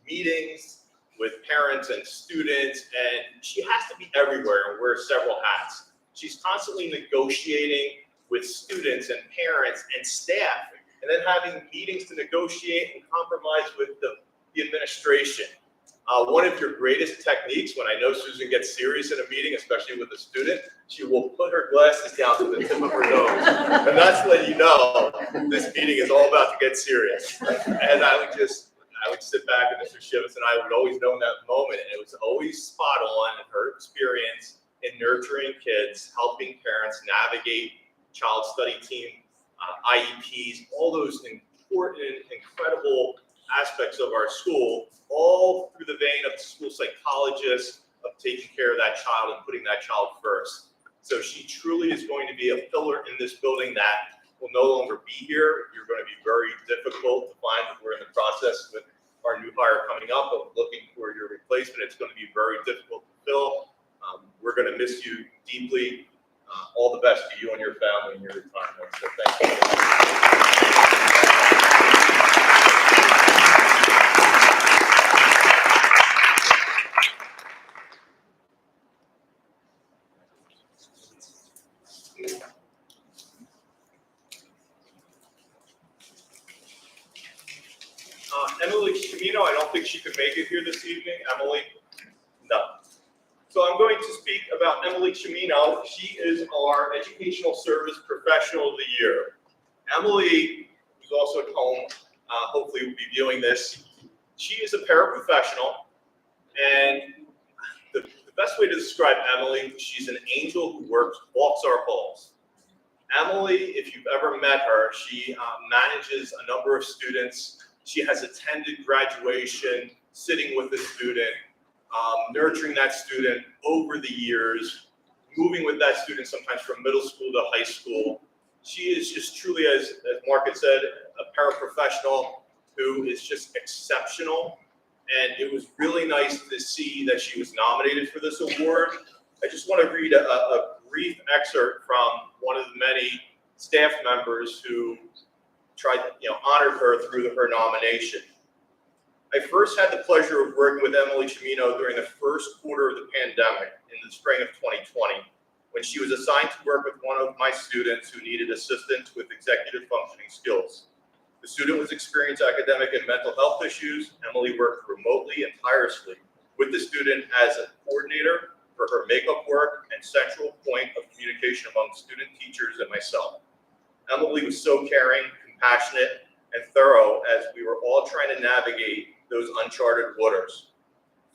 meetings with parents and students, and she has to be everywhere and wear several hats. She's constantly negotiating with students and parents and staff, and then having meetings to negotiate and compromise with the administration. One of your greatest techniques, when I know Susan gets serious in a meeting, especially with a student, she will put her glasses down to the tip of her nose. And that's when you know this meeting is all about to get serious. And I would sit back, and Mr. Shivas and I would always know in that moment, and it was always spot on in her experience in nurturing kids, helping parents navigate child study team, IEPs, all those important, incredible aspects of our school, all through the vein of the school psychologist, of taking care of that child and putting that child first. So she truly is going to be a pillar in this building that will no longer be here. You're going to be very difficult to find. We're in the process with our new hire coming up of looking for your replacement. It's going to be very difficult to fill. We're going to miss you deeply. All the best to you and your family in your retirement. So thank you. Emily Chimino, I don't think she could make it here this evening. Emily? No. So I'm going to speak about Emily Chimino. She is our Educational Service Professional of the Year. Emily, who's also at home, hopefully will be viewing this. She is a paraprofessional, and the best way to describe Emily, she's an angel who walks our halls. Emily, if you've ever met her, she manages a number of students. She has attended graduation, sitting with a student, nurturing that student over the years, moving with that student sometimes from middle school to high school. She is just truly, as Mark had said, a paraprofessional who is just exceptional. And it was really nice to see that she was nominated for this award. I just want to read a brief excerpt from one of the many staff members who honored her through her nomination. I first had the pleasure of working with Emily Chimino during the first quarter of the pandemic in the spring of 2020, when she was assigned to work with one of my students who needed assistance with executive functioning skills. The student was experiencing academic and mental health issues. Emily worked remotely and tirelessly with the student as a coordinator for her makeup work and central point of communication among student teachers and myself. Emily was so caring, compassionate, and thorough as we were all trying to navigate those uncharted waters.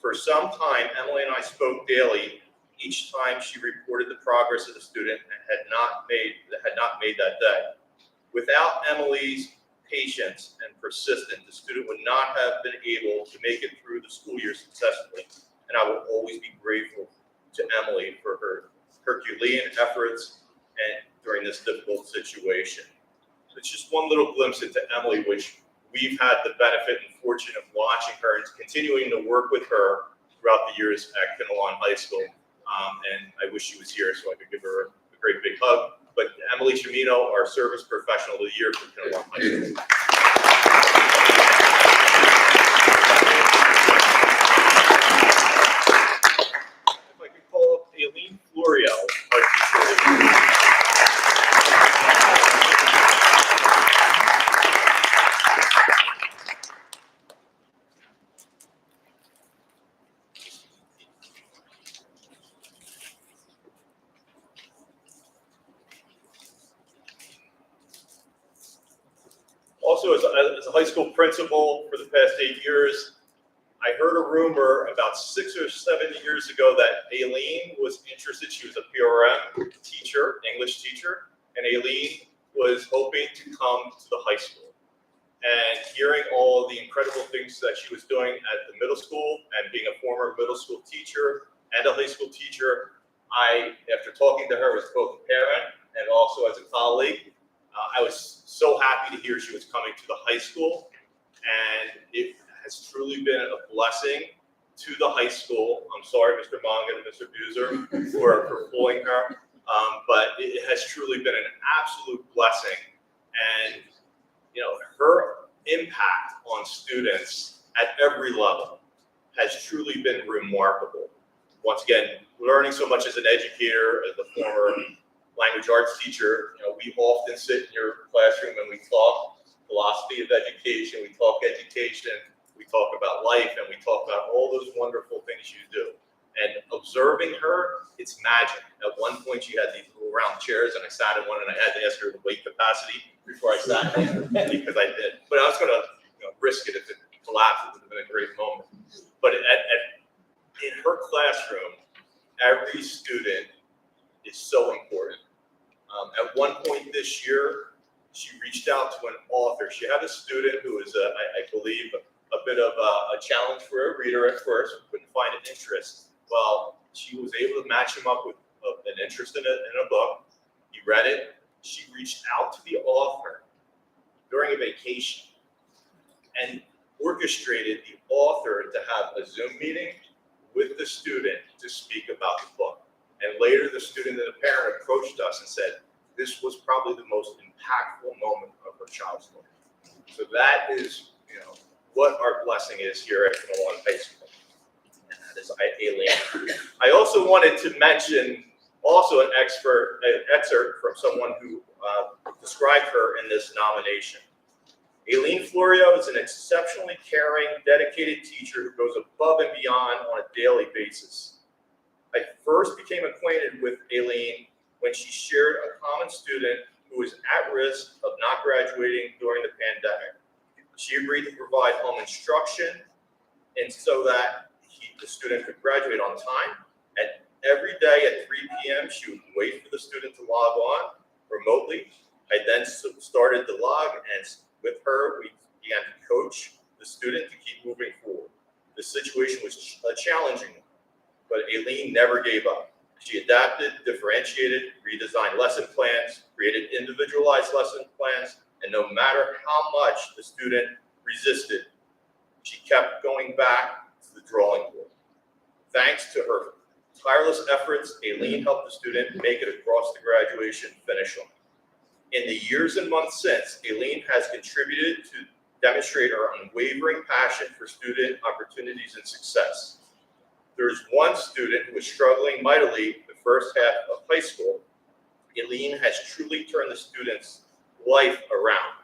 For some time, Emily and I spoke daily each time she reported the progress of the student and had not made that day. Without Emily's patience and persistence, the student would not have been able to make it through the school year successfully. And I will always be grateful to Emily for her Herculean efforts and during this difficult situation. It's just one little glimpse into Emily, which we've had the benefit and fortune of watching her and continuing to work with her throughout the years at Kinnelon High School. And I wish she was here so I could give her a great big hug. But Emily Chimino, our Service Professional of the Year for Kinnelon High School. If I could call up Aileen Florio, our teacher of the year. Also, as a high school principal for the past 8 years, I heard a rumor about 6 or 7 years ago that Aileen was interested. She was a PRM teacher, English teacher, and Aileen was hoping to come to the high school. And hearing all the incredible things that she was doing at the middle school and being a former middle school teacher and a high school teacher, after talking to her as both a parent and also as a colleague, I was so happy happy to hear she was coming to the high school, and it has truly been a blessing to the high school. I'm sorry, Mr. Mongan and Mr. Buser, for pulling her, but it has truly been an absolute blessing. And, you know, her impact on students at every level has truly been remarkable. Once again, learning so much as an educator, as a former language arts teacher, you know, we often sit in your classroom and we talk philosophy of education, we talk education, we talk about life, and we talk about all those wonderful things you do. And observing her, it's magic. At one point, she had these little round chairs, and I sat in one, and I had to ask her the weight capacity before I sat in, because I did. But I was going to, you know, risk it if it collapsed. It would have been a great moment. But in her classroom, every student is so important. At one point this year, she reached out to an author. She had a student who was, I believe, a bit of a challenge for a reader at first, couldn't find an interest. Well, she was able to match him up with an interest in a book. He read it. She reached out to the author during a vacation and orchestrated the author to have a Zoom meeting with the student to speak about the book. And later, the student and the parent approached us and said, this was probably the most impactful moment of her child's life. So that is, you know, what our blessing is here at Kinnelon High School. And that is Aileen. I also wanted to mention also an excerpt from someone who described her in this nomination. Aileen Florio is an exceptionally caring, dedicated teacher who goes above and beyond on a daily basis. I first became acquainted with Aileen when she shared a common student who was at risk of not graduating during the pandemic. She agreed to provide home instruction, and so that the student could graduate on time. And every day at 3 p.m., she would wait for the student to log on remotely. I then started the log, and with her, we began to coach the student to keep moving forward. The situation was a challenging one, but Aileen never gave up. She adapted, differentiated, redesigned lesson plans, created individualized lesson plans, and no matter how much the student resisted, she kept going back to the drawing board. Thanks to her tireless efforts, Aileen helped the student make it across the graduation finish line. In the years and months since, Aileen has contributed to demonstrate her unwavering passion for student opportunities and success. There is one student who was struggling mightily the first half of high school. Aileen has truly turned the student's life around.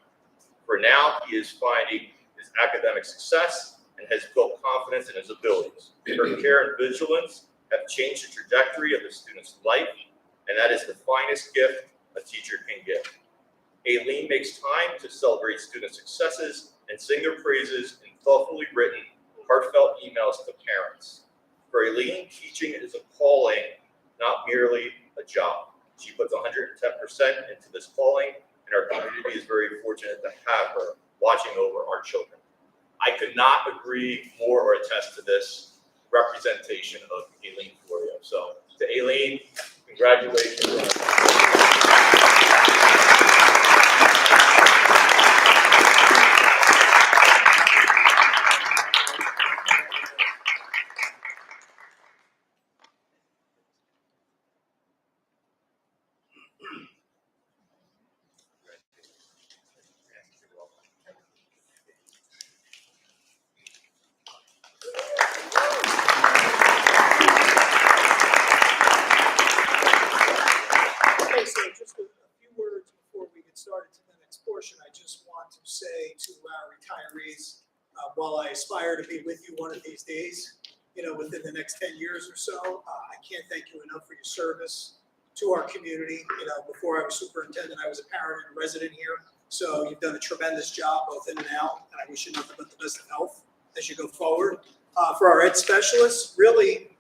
For now, he is finding his academic success and has built confidence in his abilities. Her care and vigilance have changed the trajectory of the student's life, and that is the finest gift a teacher can give. Aileen makes time to celebrate student successes and sing their praises in thoughtfully written, heartfelt emails to parents. For Aileen, teaching is a calling, not merely a job. She puts 110% into this calling, and our community is very fortunate to have her watching over our children. I could not agree more or attest to this representation of Aileen Florio. So to Aileen, congratulations. Okay, so just a few words before we get started to the next portion. I just want to say to our retirees, while I aspire to be with you one of these days, you know, within the next 10 years or so, I can't thank you enough for your service to our community. You know, before I was superintendent, I was a parent and a resident here. So you've done a tremendous job both in and out, and I wish you nothing but the best of health as you go forward. For our ed specialists, really,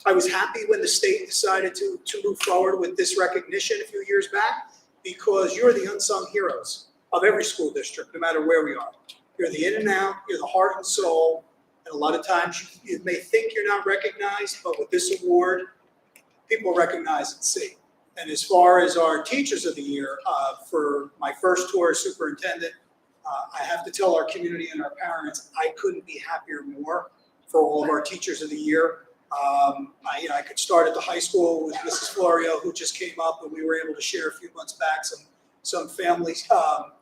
I was happy when the state decided to move forward with this recognition a few years back, because you're the unsung heroes of every school district, no matter where we are. You're the in and out, you're the heart and soul, and a lot of times you may think you're not recognized, but with this award, people recognize and see. And as far as our Teachers of the Year, for my first tour as superintendent, I have to tell our community and our parents, I couldn't be happier more for all of our Teachers of the Year. I could start at the high school with Mrs. Florio, who just came up, and we were able to share a few months back some family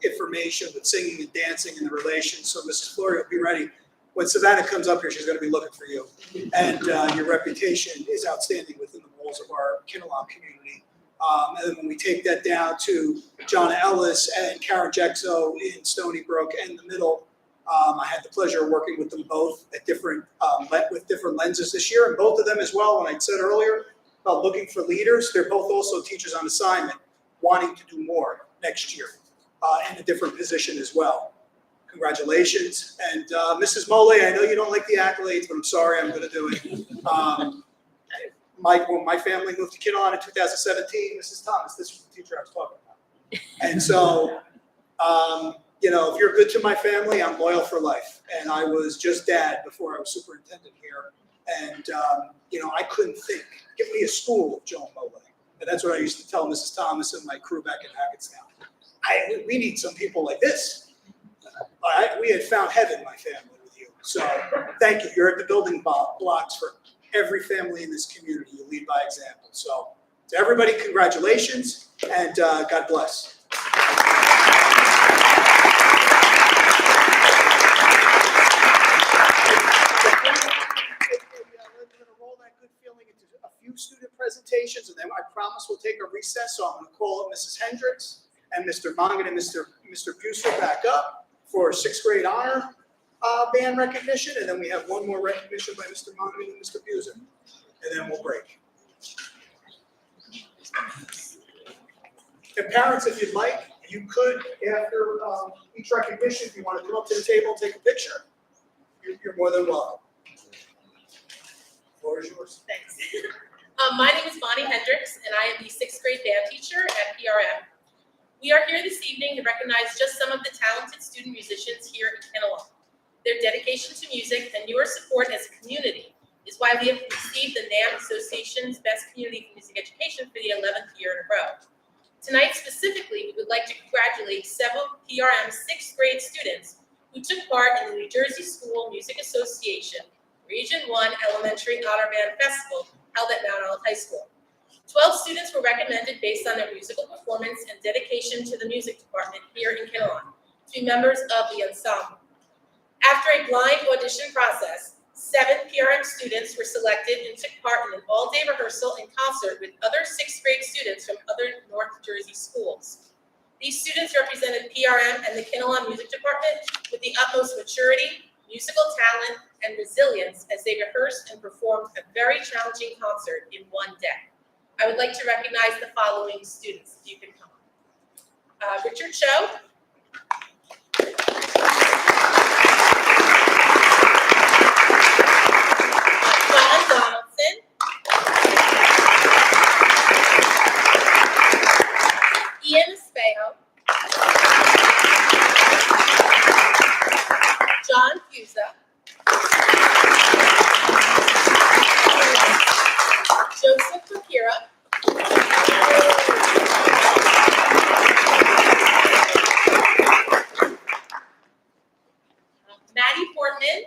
information with singing and dancing and the relations. So Mrs. Florio, be ready. When Savannah comes up here, she's going to be looking for you. And your reputation is outstanding within the walls of our Kinnelon community. And then when we take that down to Jonna Ellis and Karen Jexo in Stony Brook and the middle, I had the pleasure of working with them both at different lenses this year, and both of them as well. When I said earlier about looking for leaders, they're both also teachers on assignment, wanting to do more next year in a different position as well. Congratulations. And Mrs. Mole, I know you don't like the accolades, but I'm sorry, I'm going to do it. When my family moved to Kinnelon in 2017, Mrs. Thomas, this was the teacher I was talking about. And so, if you're good to my family, I'm loyal for life. And I was just dad before I was superintendent here. And, I couldn't think, give me a school of Joan Mole. And that's what I used to tell Mrs. Thomas and my crew back in Hackettstown. We need some people like this. We had found heaven, my family, with you. So thank you. You're at the building blocks for every family in this community. You lead by example. So to everybody, congratulations, and God bless. We're going to roll that good feeling into a few student presentations, and then I promise we'll take a recess. So I'm going to call up Mrs. Hendricks and Mr. Mongan and Mr. Buser back up for 6th grade honor band recognition, and then we have one more recognition by Mr. Mongan and Mr. Buser, and then we'll break. And parents, if you'd like, you could, after each recognition, if you want to come up to the table and take a picture, you're more than welcome. The floor is yours. Thanks. My name is Bonnie Hendricks, and I am the 6th grade band teacher at PRM. We are here this evening to recognize just some of the talented student musicians here in Kinnelon. Their dedication to music and your support as a community is why we have received the NAMM Association's Best Community for Music Education for the 11th year in a row. Tonight specifically, we would like to congratulate several PRM 6th grade students who took part in the New Jersey School Music Association Region 1 Elementary Honor Band Festival held at Mount Olive High School. 12 students were recommended based on their musical performance and dedication to the music department here in Kinnelon to be members of the ensemble. After a blind audition process, 7 PRM students were selected and took part in an all-day rehearsal and concert with other 6th grade students from other North Jersey schools. These students represented PRM and the Kinnelon Music Department with the utmost maturity, musical talent, and resilience as they rehearsed and performed a very challenging concert in one day. I would like to recognize the following students, if you could come up. Richard Cho. John Donaldson. Ian Espejo. John Fusa. Joseph Fakira. Maddie Portman.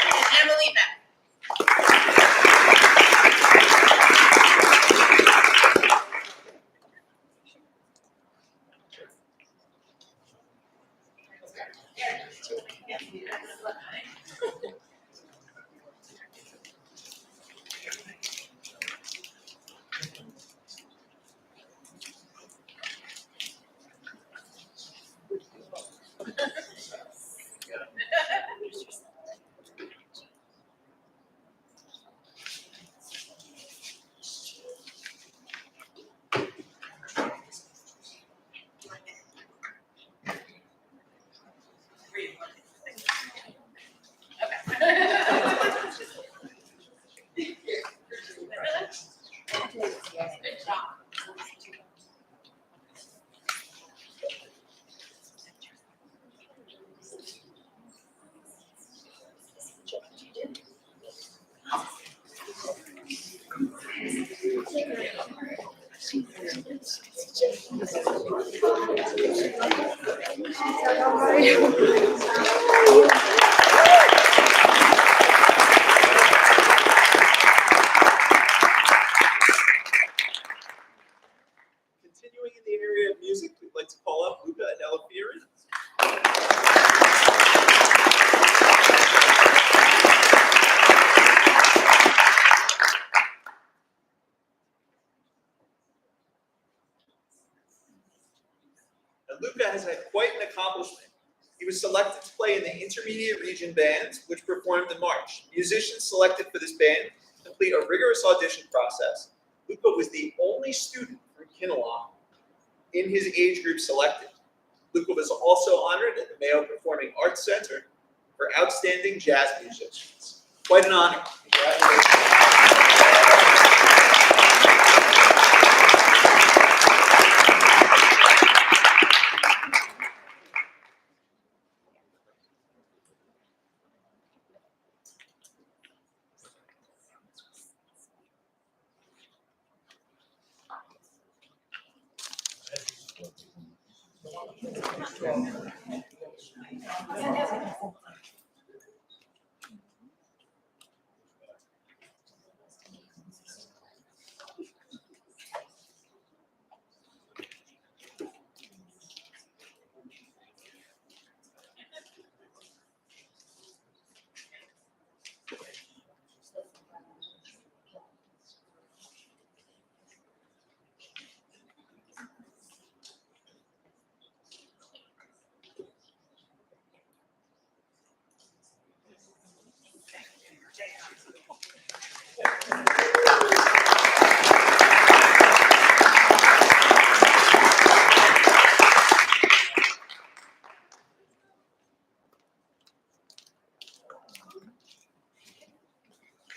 And Emily Beck. Luca has had quite an accomplishment. He was selected to play in the Intermediate Region Band, which performed in March. Musicians selected for this band complete a rigorous audition process. Luca was the only student from Kinnelon in his age group selected. Luca was also honored at the Mayo Performing Arts Center for outstanding jazz musicians. Quite an honor. Congratulations.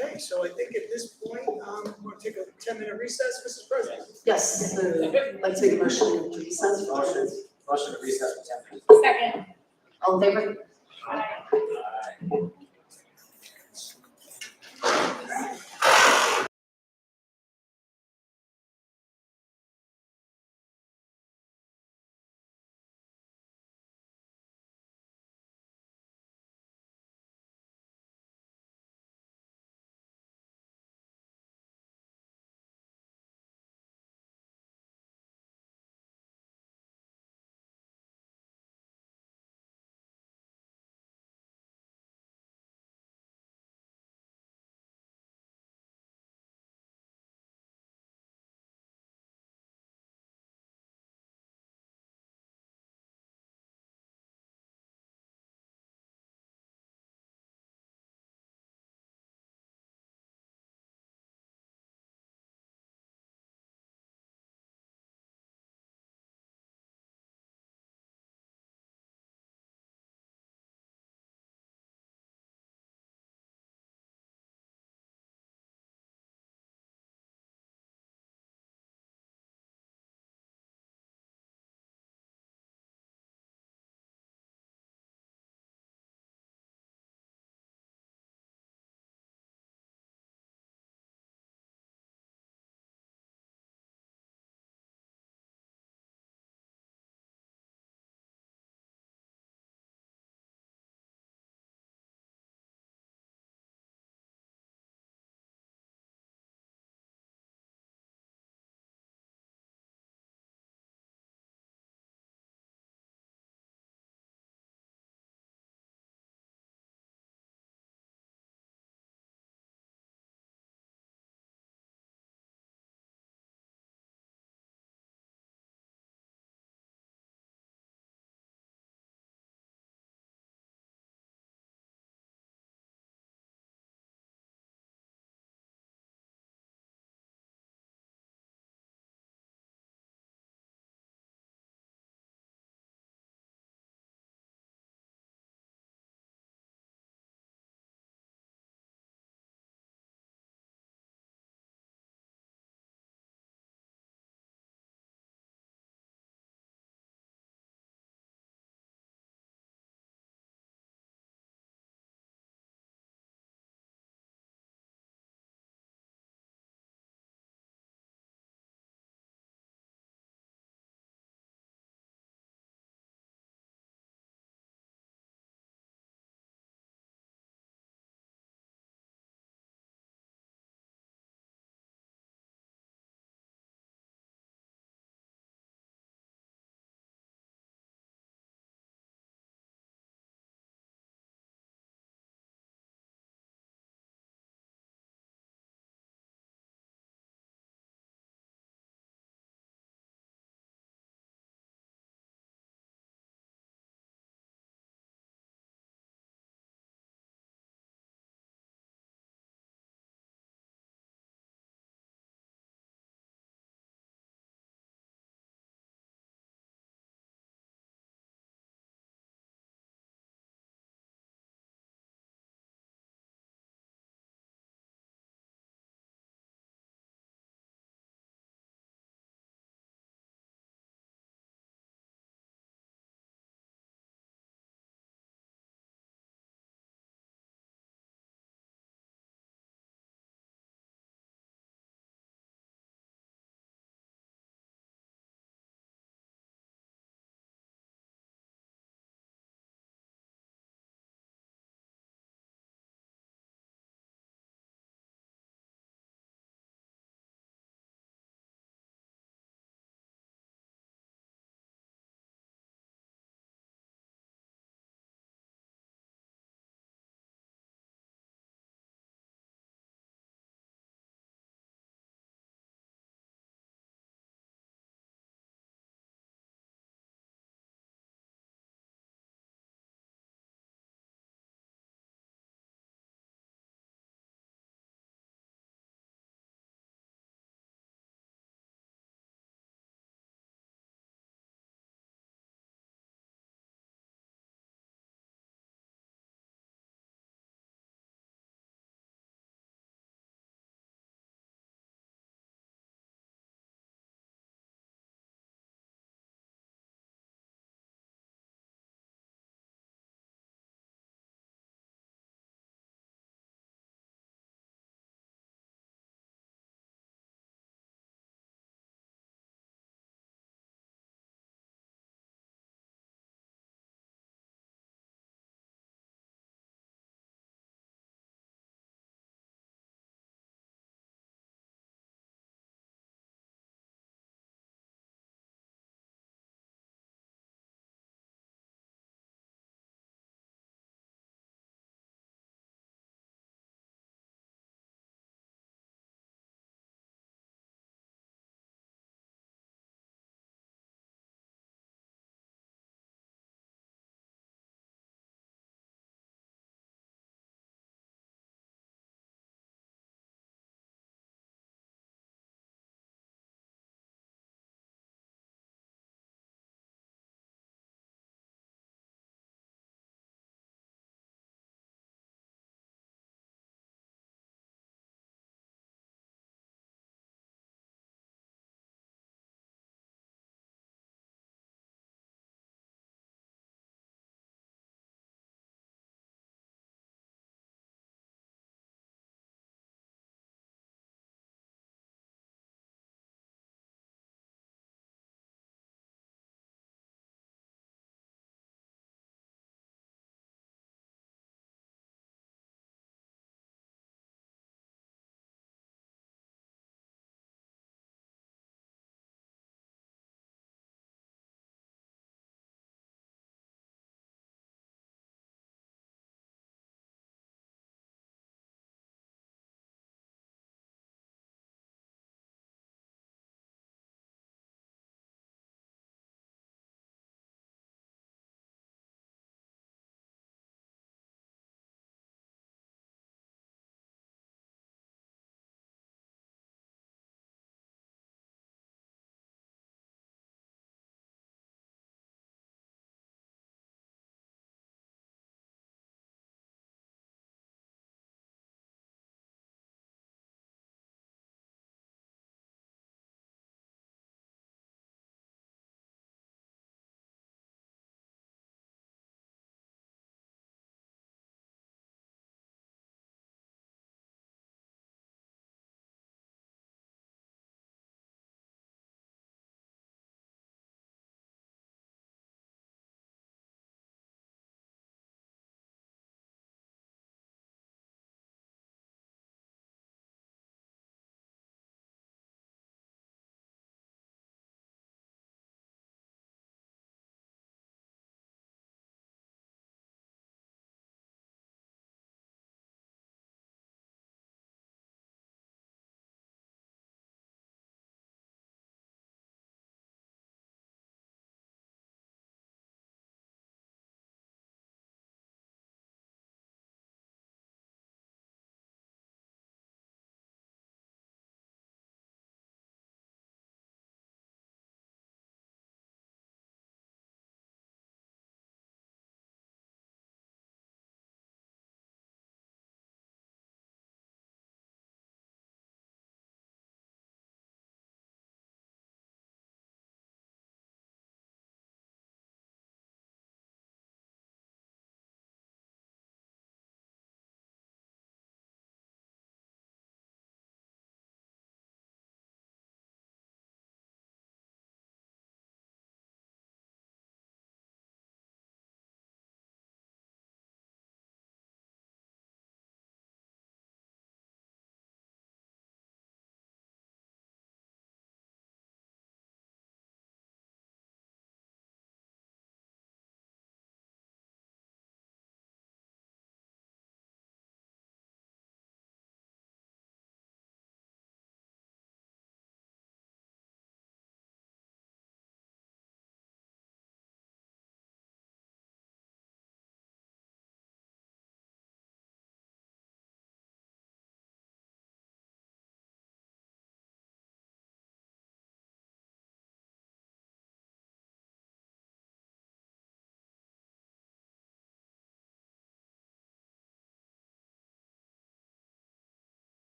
Okay, so I think at this point, we're going to take a 10-minute recess, Mrs. President. Yes, I'd like to make a motion to recess. Motion to recess for 10 minutes. Second. All in favor? Aye.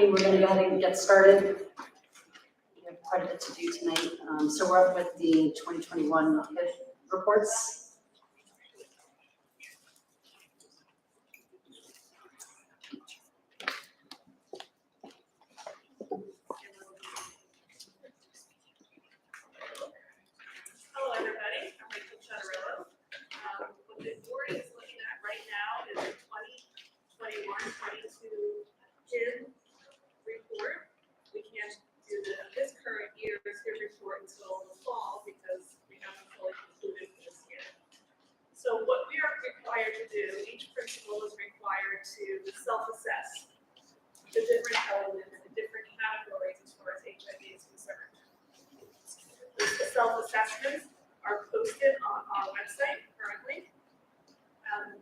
think we're gonna go ahead and get started. We have quite a bit to do tonight. So we're up with the 2021 HIP reports. Hello, everybody. I'm Rachel Chatarillo. What the board is looking at right now is the 2021-22 HIB report. We can't do this current year's HIB report until the fall because we haven't fully concluded this year. So what we are required to do, each principal is required to self-assess the different elements, the different categories as far as HIV is concerned. The self-assessments are posted on our website currently.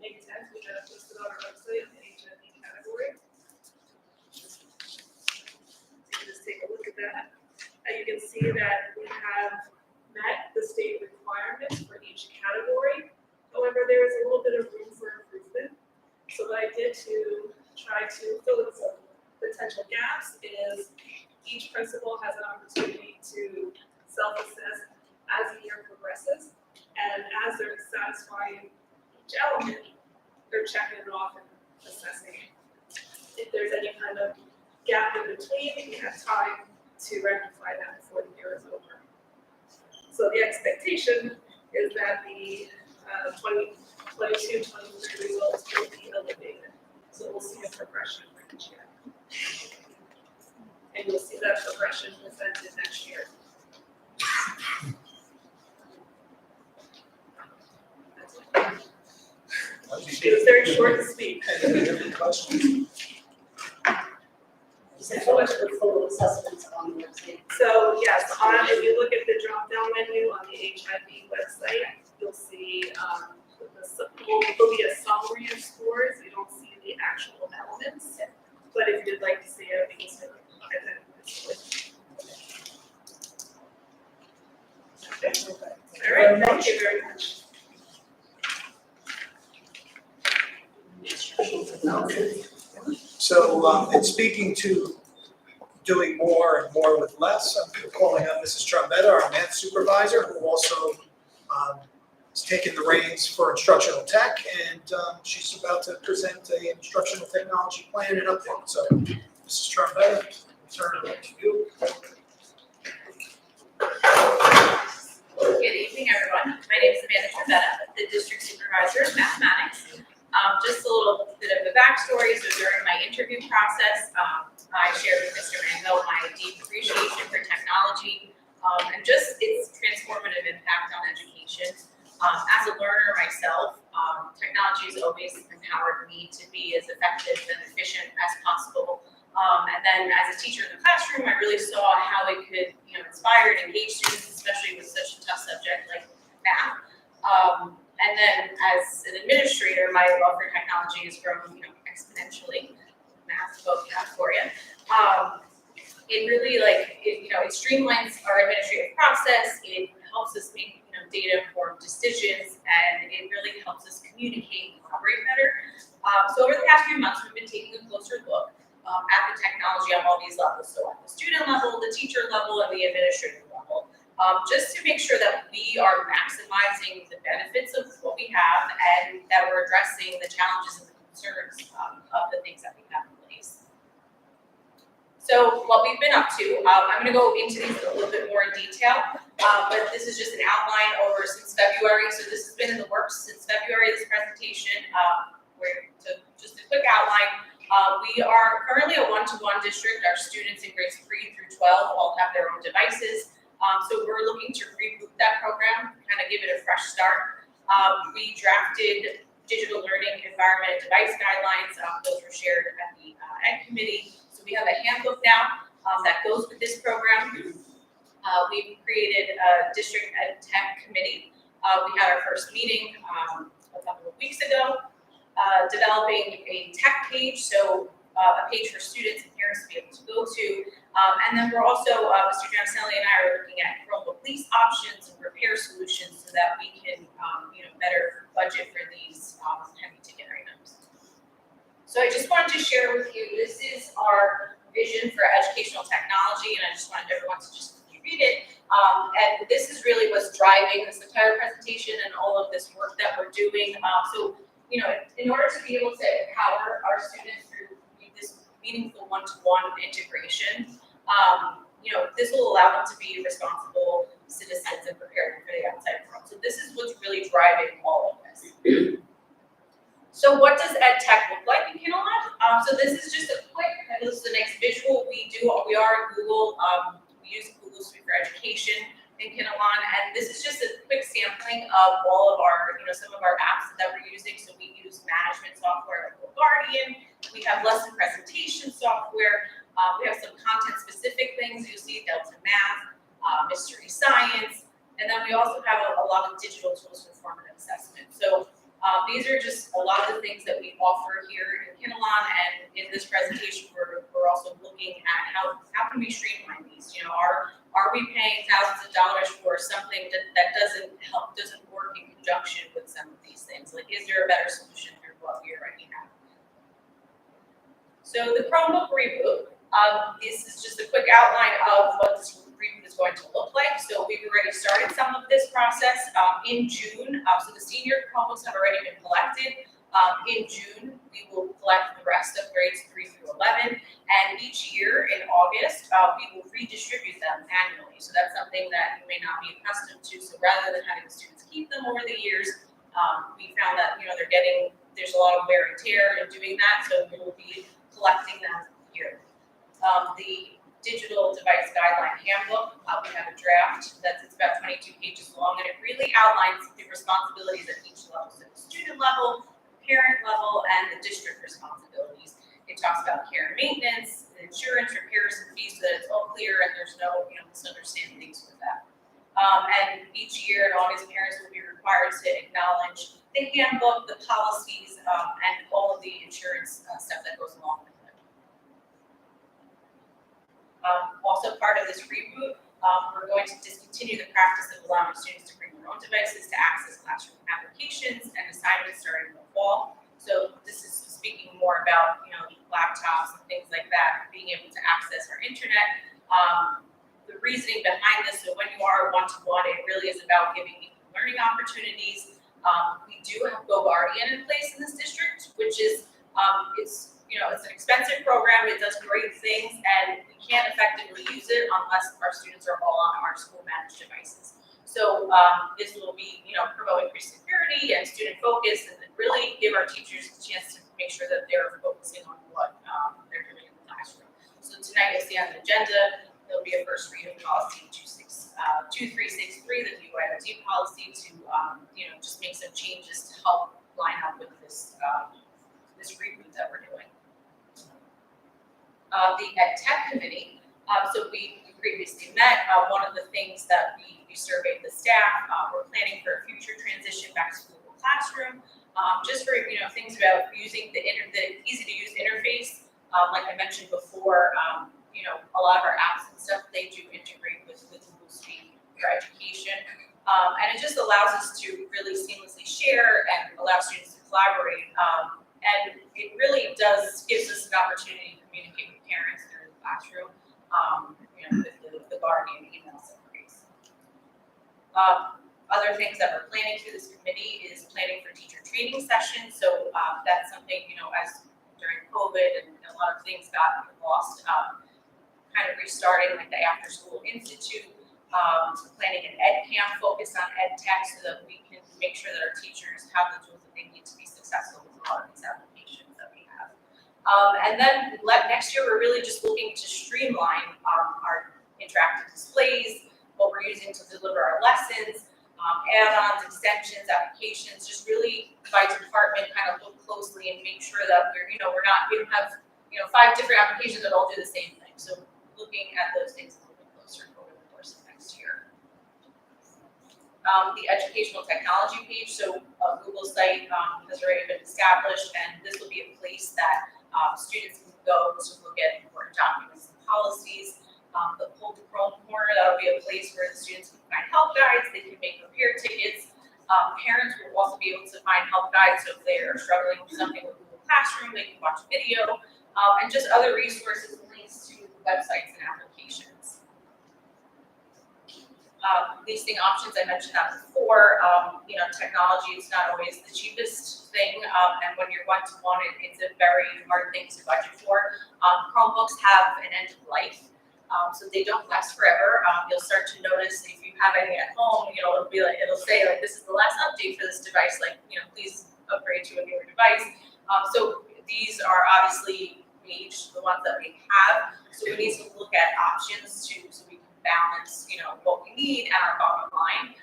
May 10th, we got it posted on our website in the HIV category. So you can just take a look at that. And you can see that we have met the state requirements for each category. However, there is a little bit of room for improvement. So what I did to try to fill in some potential gaps is each principal has an opportunity to self-assess as the year progresses, and as they're satisfying each element, they're checking it off and assessing. If there's any kind of gap in between, we have time to rectify that before the year is over. So the expectation is that the 2022-23 results will be elevated. So we'll see a progression for each year. And you'll see that progression presented next year. It was very short and sweet. Any questions? You said so much for full assessments on the website. So yes, if you look at the drop-down menu on the HIV website, you'll see there'll be a summary of scores. You don't see the actual elements. But if you'd like to see it, we can certainly provide that. Okay. All right, thank you very much. So, in speaking to doing more and more with less, I'm calling up Mrs. Trombetta, our math supervisor, who also has taken the reins for instructional tech, and she's about to present an instructional technology plan and update. So, Mrs. Trombetta, turn it over to you. Good evening, everyone. My name is Amanda Trombetta, the district supervisor of mathematics. Just a little bit of the backstory. So during my interview process, I shared with Mr. Mango my deep appreciation for technology and just its transformative impact on education. As a learner myself, technology has always empowered me to be as effective and efficient as possible. And then as a teacher in the classroom, I really saw how it could, inspire and engage students, especially with such a tough subject like math. And then as an administrator, my love for technology has grown, exponentially. Math vocab for you. It really it streamlines our administrative process. It helps us make data-informed decisions, and it really helps us communicate and collaborate better. So over the past few months, we've been taking a closer look at the technology on all these levels. So at the student level, the teacher level, and the administrative level. Just to make sure that we are maximizing the benefits of what we have and that we're addressing the challenges and the concerns of the things that we have in place. So what we've been up to, I'm going to go into these a little bit more in detail, but this is just an outline over since February. So this has been in the works since February, this presentation. Just a quick outline. We are currently a one-to-one district. Our students in grades 3 through 12 all have their own devices. So we're looking to reboot that program, kind of give it a fresh start. We drafted digital learning environment and device guidelines. Those were shared at the Ed Committee. So we have a handbook now that goes with this program. We've created a district ed tech committee. We had our first meeting a couple of weeks ago, developing a tech page. So a page for students and parents to be able to go to. And then we're also, Mr. Giancelli and I are looking at Chromebook lease options and repair solutions so that we can, better budget for these heavy ticket items. So I just wanted to share with you, this is our vision for educational technology, and I just wanted everyone to just read it. And this is really what's driving this entire presentation and all of this work that we're doing. So, in order to be able to empower our students through this meaningful one-to-one integration, this will allow them to be responsible citizens and prepared for the outside world. So this is what's really driving all of this. So what does ed tech look like in Kinnelon? So this is just a quick, and this is the next visual. We are Google, we use Google Suite for Education in Kinnelon, and this is just a quick sampling of all of our, some of our apps that we're using. So we use management software like Guardian, we have lesson presentation software, we have some content-specific things. You'll see Delta Math, Mystery Science, and then we also have a lot of digital tools for formative assessment. So these are just a lot of the things that we offer here in Kinnelon, and in this presentation, we're also looking at how can we streamline these. Are we paying thousands of dollars for something that doesn't work in conjunction with some of these things? Like, is there a better solution through what we already have? So the Chromebook reboot. This is just a quick outline of what this reboot is going to look like. So we've already started some of this process in June. So the senior Chromebooks have already been collected. In June, we will collect the rest of grades 3 through 11. And each year in August, we will redistribute them annually. So that's something that you may not be accustomed to. So rather than having the students keep them over the years, we found that there's a lot of wear and tear in doing that. So we will be collecting them here. The digital device guideline handbook, we have a draft it's about 22 pages long, and it really outlines the responsibilities at each level. So the student level, parent level, and the district responsibilities. It talks about care and maintenance, insurance, repairs, and fees, so that it's all clear and there's no misunderstandings with that. And each year in August, parents will be required to acknowledge the handbook, the policies, and all of the insurance stuff that goes along with it. Also part of this reboot, we're going to discontinue the practice of allowing students to bring their own devices to access classroom applications and assignments starting in the fall. So this is speaking more about, laptops and things like that, being able to access our internet. The reasoning behind this, so when you are one-to-one, it really is about giving equal learning opportunities. We do have GoGuardian in place in this district, which is, it's an expensive program. It does great things, and we can't effectively use it unless our students are all on our school-managed devices. So this will be, promote increased security and student focus, and really give our teachers a chance to make sure that they're focusing on what they're doing in the classroom. So tonight, you'll see on the agenda, there'll be a first reading policy 2363, the BYOD policy, to just make some changes to help line up with this this reboot that we're doing. The Ed Tech Committee, so we previously met. One of the things that we surveyed the staff, we're planning for a future transition back to Google Classroom, just for things about using the easy to use interface. Like I mentioned before, a lot of our apps and stuff, they do integrate with Google Suite for Education, and it just allows us to really seamlessly share and allow students to collaborate. And it really gives us an opportunity to communicate with parents through the classroom, with the Guardian email summaries. Other things that we're planning through this committee is planning for teacher training sessions. So that's something, as during COVID and a lot of things got lost, kind of restarting like the After School Institute, planning an ed camp focused on ed tech so that we can make sure that our teachers have the tools that they need to be successful with a lot of these applications that we have. And then next year, we're really just looking to streamline our interactive displays, what we're using to deliver our lessons, add-ons, extensions, applications, just really by department kind of look closely and make sure that we don't have 5 different applications that all do the same thing. So looking at those things a little bit closer over the course of next year. The educational technology page, so Google site has already been established, and this will be a place that students can go to look at important documents and policies. The Pull to Chrome corner, that'll be a place where the students can find help guides, they can make repair tickets. Parents will also be able to find help guides, so if they are struggling with something with Google Classroom, they can watch a video, and just other resources and links websites and applications. Leasing options, I mentioned that before, technology is not always the cheapest thing, and when you're one-to-one, it's a very hard thing to budget for. Chromebooks have an end of life, so they don't last forever. You'll start to notice if you have any at home, it'll say like, this is the last update for this device, please upgrade to a newer device. So these are obviously aged, the ones that we have, so we need to look at options so we can balance, what we need and our bottom line.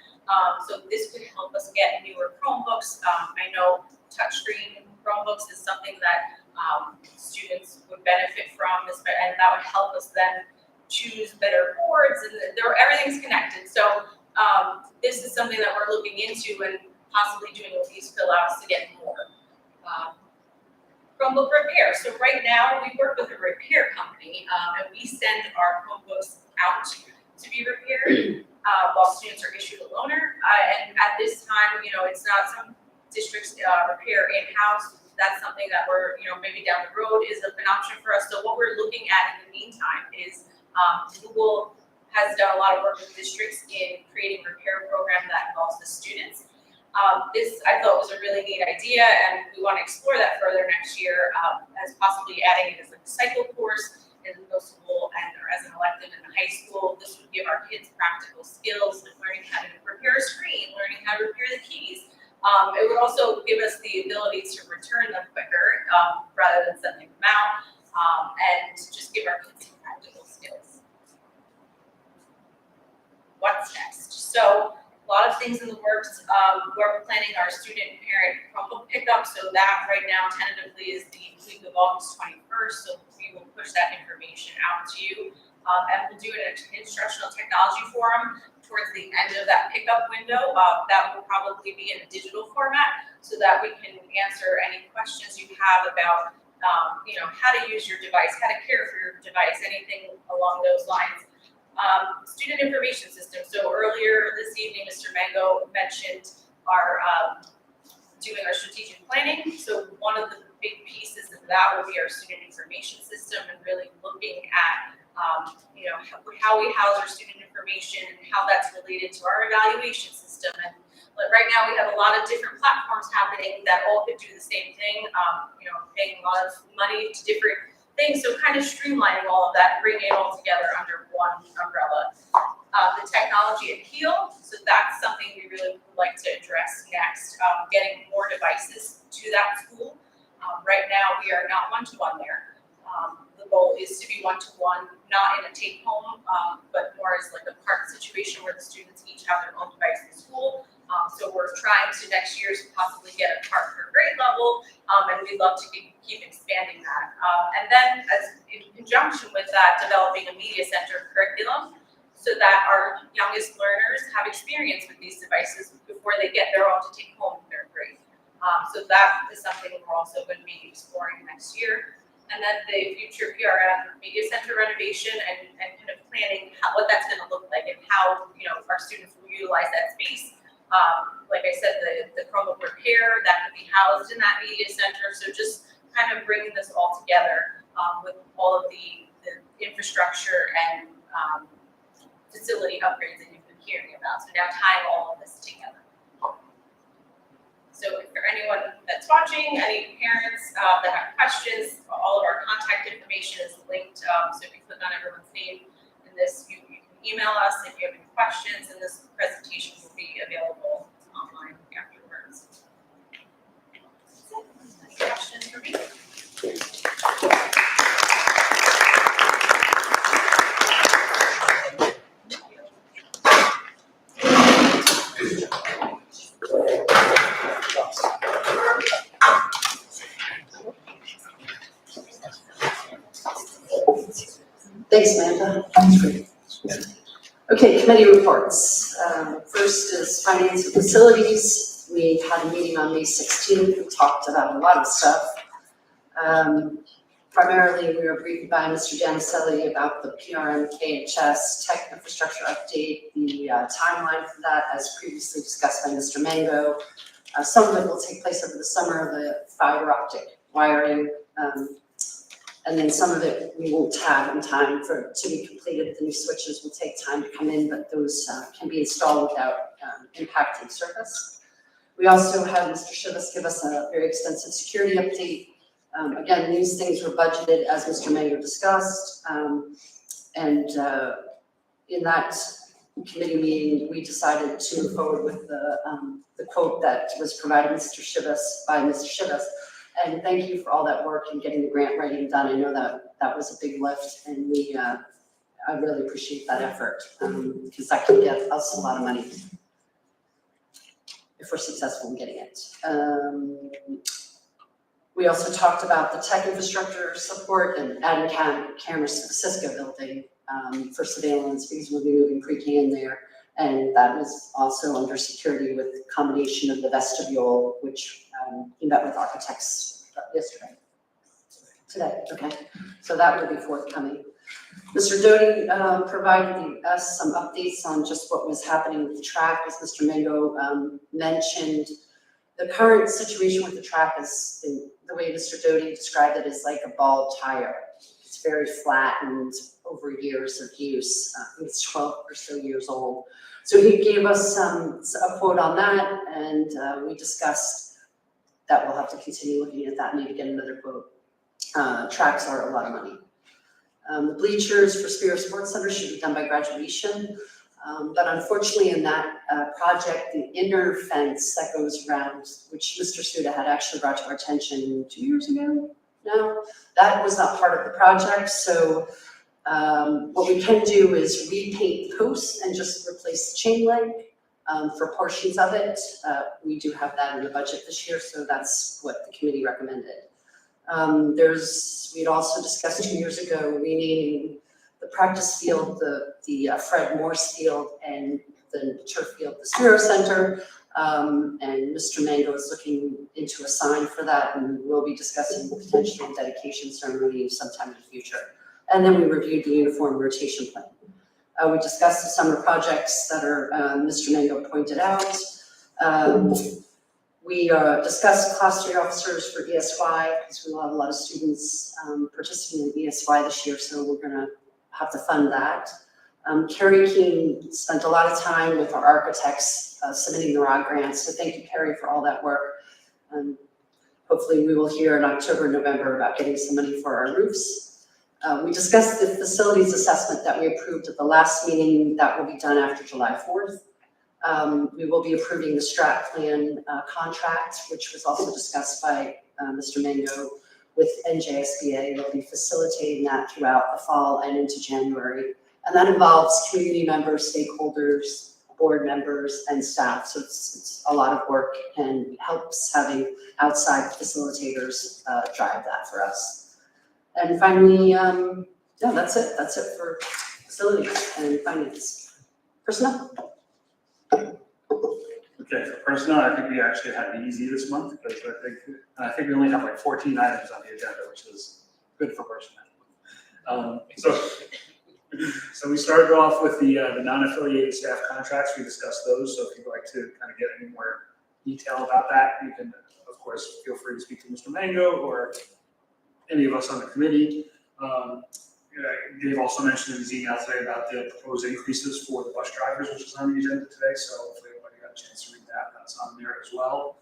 So this could help us get newer Chromebooks. I know touchscreen Chromebooks is something that students would benefit from, and that would help us then choose better boards, and everything's connected. So this is something that we're looking into and possibly doing a lease fill outs to get more. Chromebook repair. So right now we work with a repair company, and we send our Chromebooks out to be repaired while students are issued a loaner. And at this time, it's not some districts repair in-house. That's something that we're, maybe down the road is an option for us. So what we're looking at in the meantime is Google has done a lot of work with districts in creating a repair program that involves the students. This I thought was a really neat idea, and we want to explore that further next year as possibly adding it as a cycle course in the middle school or as an elective in the high school. This would give our kids practical skills, like learning how to repair a screen, learning how to repair the keys. It would also give us the ability to return them quicker rather than sending them out, and just give our kids some practical skills. What's next? So a lot of things in the works. We're planning our student parent Chromebook pickup, so that right now tentatively is the week of August 21st, so we will push that information out to you. And we'll do an instructional technology forum towards the end of that pickup window. That will probably be in a digital format so that we can answer any questions you have about how to use your device, how to care for your device, anything along those lines. Student information system. So earlier this evening, Mr. Mango mentioned our doing our strategic planning. So one of the big pieces of that will be our student information system, and really looking at how we house our student information and how that's related to our evaluation system. And right now we have a lot of different platforms happening that all could do the same thing. Paying a lot of money to different things, so kind of streamlining all of that, bringing it all together under one umbrella. The technology at HEAL, so that's something we really would like to address next, getting more devices to that school. Right now, we are not one-to-one there. The goal is to be one-to-one, not in a take-home, but more as like a cart situation where the students each have their own device in school. So we're trying to next year possibly get a cart per grade level, and we'd love to keep expanding that. And then in conjunction with that, developing a media center curriculum so that our youngest learners have experience with these devices before they get their own to take home in third grade. So that is something we're also going to be exploring next year. And then the future PRM media center renovation and kind of planning what that's going to look like and how our students will utilize that space. Like I said, the Chromebook repair that could be housed in that media center. So just kind of bringing this all together with all of the infrastructure and facility upgrades that you've been hearing about. So now tying all of this together. So if there anyone that's watching, any parents that have questions, all of our contact information is linked. So if you click on everyone's name in this, you can email us if you have any questions, and this presentation will be available online afterwards. Any questions for me? Thanks, Amanda. Okay, committee reports. First is finance and facilities. We had a meeting on May 16th. We talked about a lot of stuff. Primarily, we were briefed by Mr. Janicelli about the PRM KHS tech infrastructure update, the timeline for that, as previously discussed by Mr. Mango. Some of it will take place over the summer, the fiber optic wiring And then some of it we won't have in time to be completed. The new switches will take time to come in, but those can be installed without impacting service. We also had Mr. Shivas give us a very extensive security update. Again, these things were budgeted as Mr. Mayor discussed. In that committee meeting, we decided to move forward with the quote that was provided by Mr. Shivas. And thank you for all that work and getting the grant writing done. I know that was a big lift, and I really appreciate that effort, because that can get us a lot of money if we're successful in getting it. We also talked about the tech infrastructure support and adding cameras to the Cisco building for surveillance, because we'll be moving pre-K in there. And that was also under security with combination of the vestibule, which he met with architects today, okay. So that will be forthcoming. Mr. Doty provided us some updates on just what was happening with the track. As Mr. Mango mentioned, the current situation with the track is, the way Mr. Doty described it, is like a bald tire. It's very flattened over years of use. I think it's 12 or so years old. So he gave us a quote on that, and we discussed that we'll have to continue looking at that, maybe get another quote. Tracks are a lot of money. The bleachers for Spear Sports Center should be done by graduation. But unfortunately in that project, the inner fence that goes around, which Mr. Suda had actually brought to our attention 2 years ago now, that was not part of the project. So what we can do is repaint the posts and just replace the chain link for portions of it. We do have that in the budget this year, so that's what the committee recommended. We'd also discussed 2 years ago renaming the practice field, the Fred Morse Field, and the turf field, the Spiro Center. And Mr. Mango is looking into a sign for that, and we'll be discussing potentially a dedication ceremony sometime in the future. And then we reviewed the uniform rotation plan. We discussed the summer projects that are Mr. Mango pointed out. We discussed class 3 officers for ESY, because we will have a lot of students participating in ESY this year, so we're going to have to fund that. Carrie Keene spent a lot of time with our architects submitting the ROD grants, so thank you, Carrie, for all that work. Hopefully we will hear in October, November about getting some money for our roofs. We discussed the facilities assessment that we approved at the last meeting. That will be done after July 4th. We will be approving the strat plan contract, which was also discussed by Mr. Mango with NJSBA. They'll be facilitating that throughout the fall and into January. And that involves community members, stakeholders, board members, and staff. So it's a lot of work, and helps having outside facilitators drive that for us. And finally, yeah, that's it. That's it for facilities and finance. Personnel. Okay, for personnel, I think we actually had it easy this month, because I think we only have like 14 items on the agenda, which is good for personnel. So we started off with the non-affiliated staff contracts. We discussed those, so if you'd like to kind of get any more detail about that, you can, of course, feel free to speak to Mr. Mango or any of us on the committee. Dave also mentioned in his email today about the proposed increases for the bus drivers, which is on the agenda today, so hopefully everybody got a chance to read that. That's on there as well.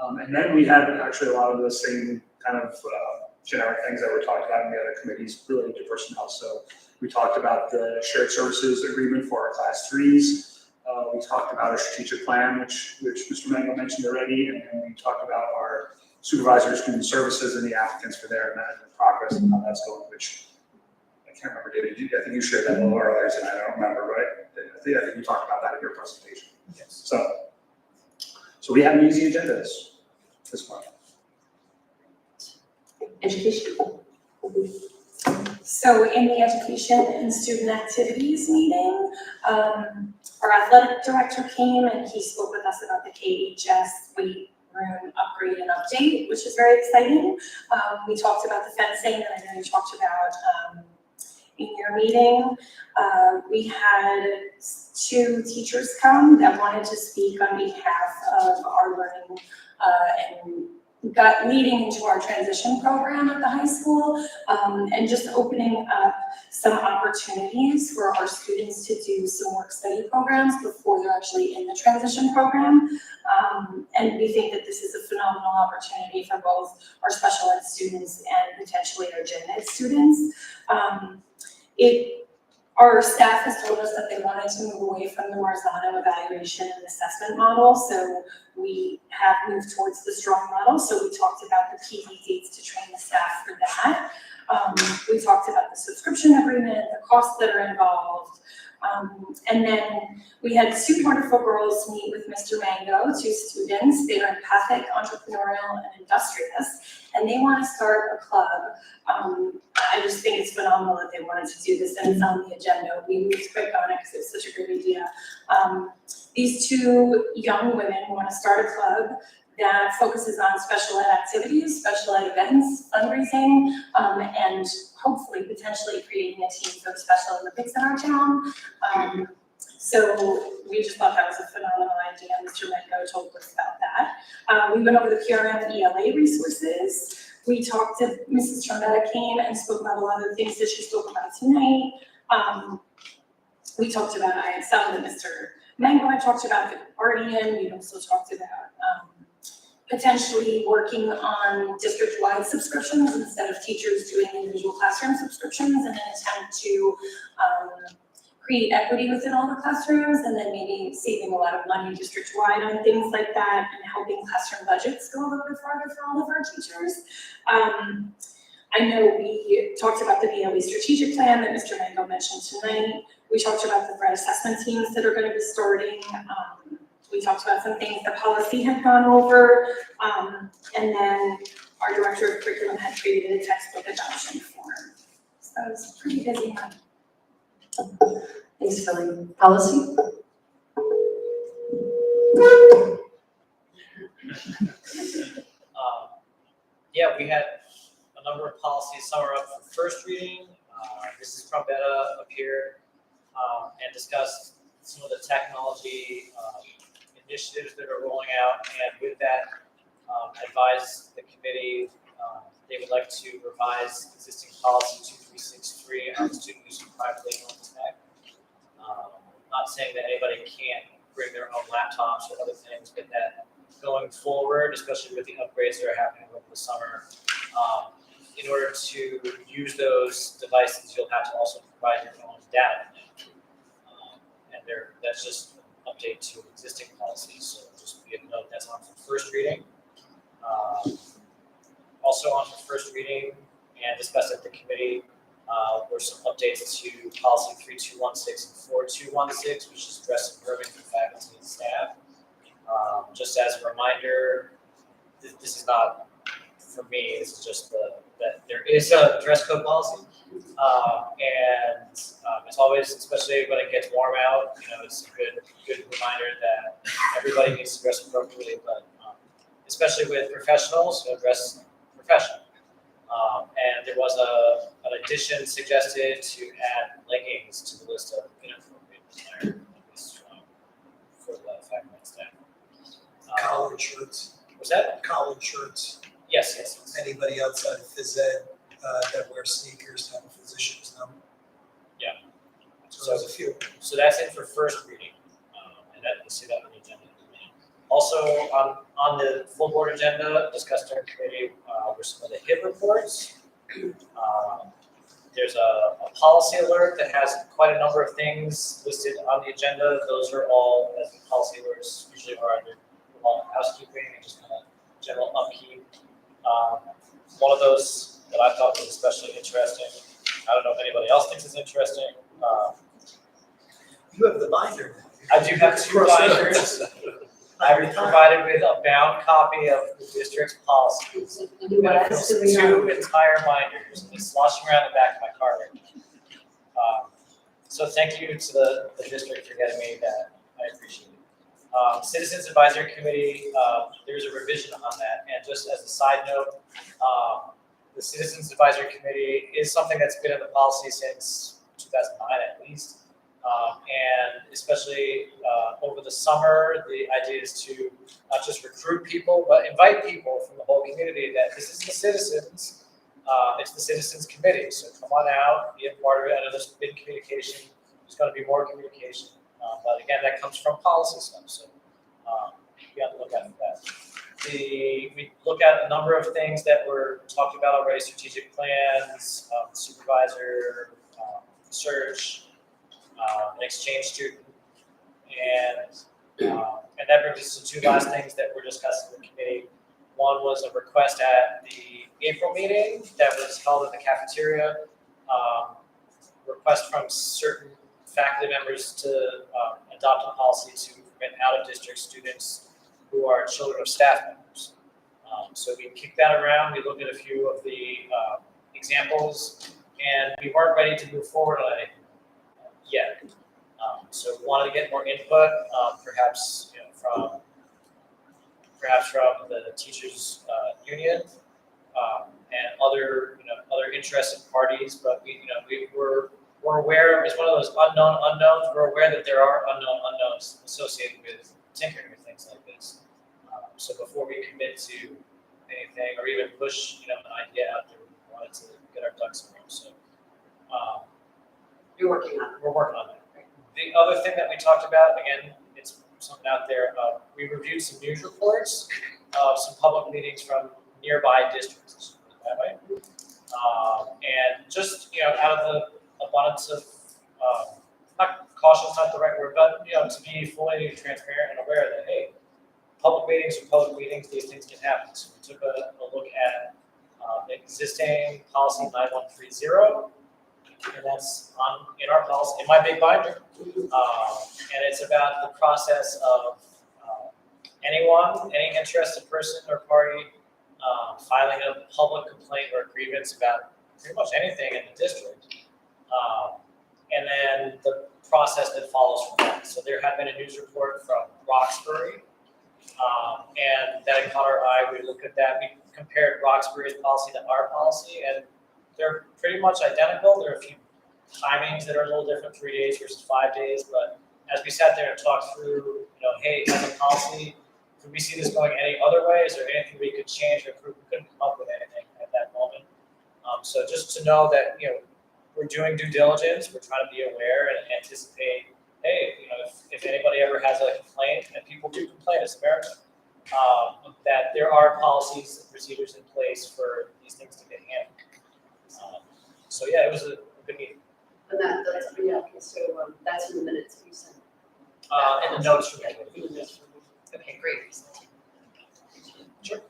And then we had actually a lot of the same kind of generic things that were talked about in the other committees related to personnel. So we talked about the shared services agreement for our class 3s. We talked about our strategic plan, which Mr. Mango mentioned already, and then we talked about our supervisor of student services and the applicants for there, and the progress and how that's going, which I can't remember, David, I think you shared that a little earlier tonight, I don't remember, right? I think you talked about that in your presentation. Yes. So we have an easy agenda this month. Education. So in the education and student activities meeting, our athletic director came and he spoke with us about the KHS weight room upgrade and update, which is very exciting. We talked about the fencing that I know you talked about in your meeting. We had 2 teachers come that wanted to speak on behalf of our learning and got leading into our transition program at the high school, and just opening up some opportunities for our students to do some work study programs before they're actually in the transition program. And we think that this is a phenomenal opportunity for both our special ed students and potentially our gen ed students. Our staff has told us that they wanted to move away from the Marzano evaluation and assessment model, so we have moved towards the strong model. So we talked about the PD dates to train the staff for that. We talked about the subscription agreement, the costs that are involved. And then we had two wonderful girls meet with Mr. Mango, two students. They are empathic, entrepreneurial, and industrious, and they want to start a club. I just think it's phenomenal that they wanted to do this, and it's on the agenda. We moved quick on it because it was such a great idea. These two young women want to start a club that focuses on special ed activities, special ed events, fundraising, and hopefully potentially creating a team for the Special Olympics in our town. So we just thought that was a phenomenal idea. Mr. Mengo told us about that. We went over the PRM ELA resources. We talked to Mrs. Trombetta came and spoke about a lot of the things that she spoke about tonight. We talked about ISL and Mr. Mango. I talked about the Guardian. We also talked about potentially working on district-wide subscriptions instead of teachers doing individual classroom subscriptions in an attempt to create equity within all the classrooms, and then maybe saving a lot of money district-wide on things like that and helping classroom budgets go a little bit farther for all of our teachers. I know we talked about the BLE strategic plan that Mr. Mango mentioned tonight. We talked about the threat assessment teams that are going to be starting. We talked about some things the policy had gone over, and then our director of curriculum had created a textbook adoption form. So it was a pretty busy month. Thanks, Philly. Policy? Yeah, we had a number of policies. Some are up for first reading. Mrs. Trombetta appeared and discussed some of the technology initiatives that are rolling out, and with that, advised the committee they would like to revise existing policy 2363 on student use of privately owned tech. Not saying that anybody can't bring their own laptops or other things, but that going forward, especially with the upgrades that are happening over the summer, in order to use those devices, you'll have to also provide your own data. And that's just an update to existing policies, so just be a note that's on for first reading. Also on for first reading and discussed at the committee were some updates to policy 3216 and 4216, which is dress and grooming for faculty and staff. Just as a reminder, this is not for me, this is just that there is a dress code policy. And it's always, especially when it gets warm out, it's a good reminder that everybody needs to dress appropriately, but especially with professionals, dress professional. And there was an addition suggested to add leggings to the list of inappropriate attire for the faculty and staff. Collared shirts, Was that? collared shirts. Yes. Anybody outside of phys ed that wears sneakers have a physician's number. Yeah. So there's a few. So that's it for first reading, and that, you'll see that on the agenda. Also, on the full board agenda, discussed during committee, were some of the HIT reports. There's a policy alert that has quite a number of things listed on the agenda. Those are all, as the policy alerts usually are, under long housekeeping and just kind of general upkeep. One of those that I thought was especially interesting, I don't know if anybody else thinks is interesting. You have the binder. I do have two binders. I was provided with a bound copy of the district's policies. And it fills two entire binders, and it's sloshing around the back of my car right now. So thank you to the district for getting me that. I appreciate it. Citizens Advisory Committee, there's a revision on that. And just as a side note, the Citizens Advisory Committee is something that's been in the policy since 2009 at least. And especially over the summer, the idea is to not just recruit people, but invite people from the whole community that this is the citizens, it's the citizens committee. So come on out, be a part of it. I know there's been communication, there's gonna be more communication. But again, that comes from policy stuff, so be on the lookout for that. We look at a number of things that were talked about already, strategic plans, supervisor, search, an exchange student, and that brings us to two last things that were discussed in the committee. One was a request at the April meeting that was held in the cafeteria, request from certain faculty members to adopt a policy to permit out-of-district students who are children of staff members. So we kicked that around, we looked at a few of the examples, and we weren't ready to move forward on anything yet. So wanted to get more input, perhaps from the teachers union and other interested parties. But we're aware, it's one of those unknown unknowns. We're aware that there are unknown unknowns associated with tinkering with things like this. So before we commit to anything or even push an idea out there, we wanted to get our ducks in a row. So You're working on it. we're working on that. The other thing that we talked about, again, it's something out there, we reviewed some news reports of some public meetings from nearby districts, that way. And just, out of the abundance of, not caution is not the right word, but, to be fully transparent and aware that, hey, public meetings are public meetings, these things can happen. So we took a look at existing policy 9130, and that's in our policy, in my big binder. And it's about the process of any interested person or party filing a public complaint or grievance about pretty much anything in the district. And then the process that follows from that. So there had been a news report from Roxbury, and that caught our eye. We looked at that. We compared Roxbury's policy to our policy, and they're pretty much identical. There are a few timings that are a little different, 3 days versus 5 days. But as we sat there and talked through, hey, as a policy, could we see this going any other way? Is there anything we could change or improve? We couldn't come up with anything at that moment. So just to know that, we're doing due diligence, we're trying to be aware and anticipate, hey, if anybody ever has a complaint, and people do complain, it's America, that there are policies and procedures in place for these things to get handled. So yeah, it was a good meeting. And that's, so that's in the minutes you sent. And the notes from that. Okay, great. Sure.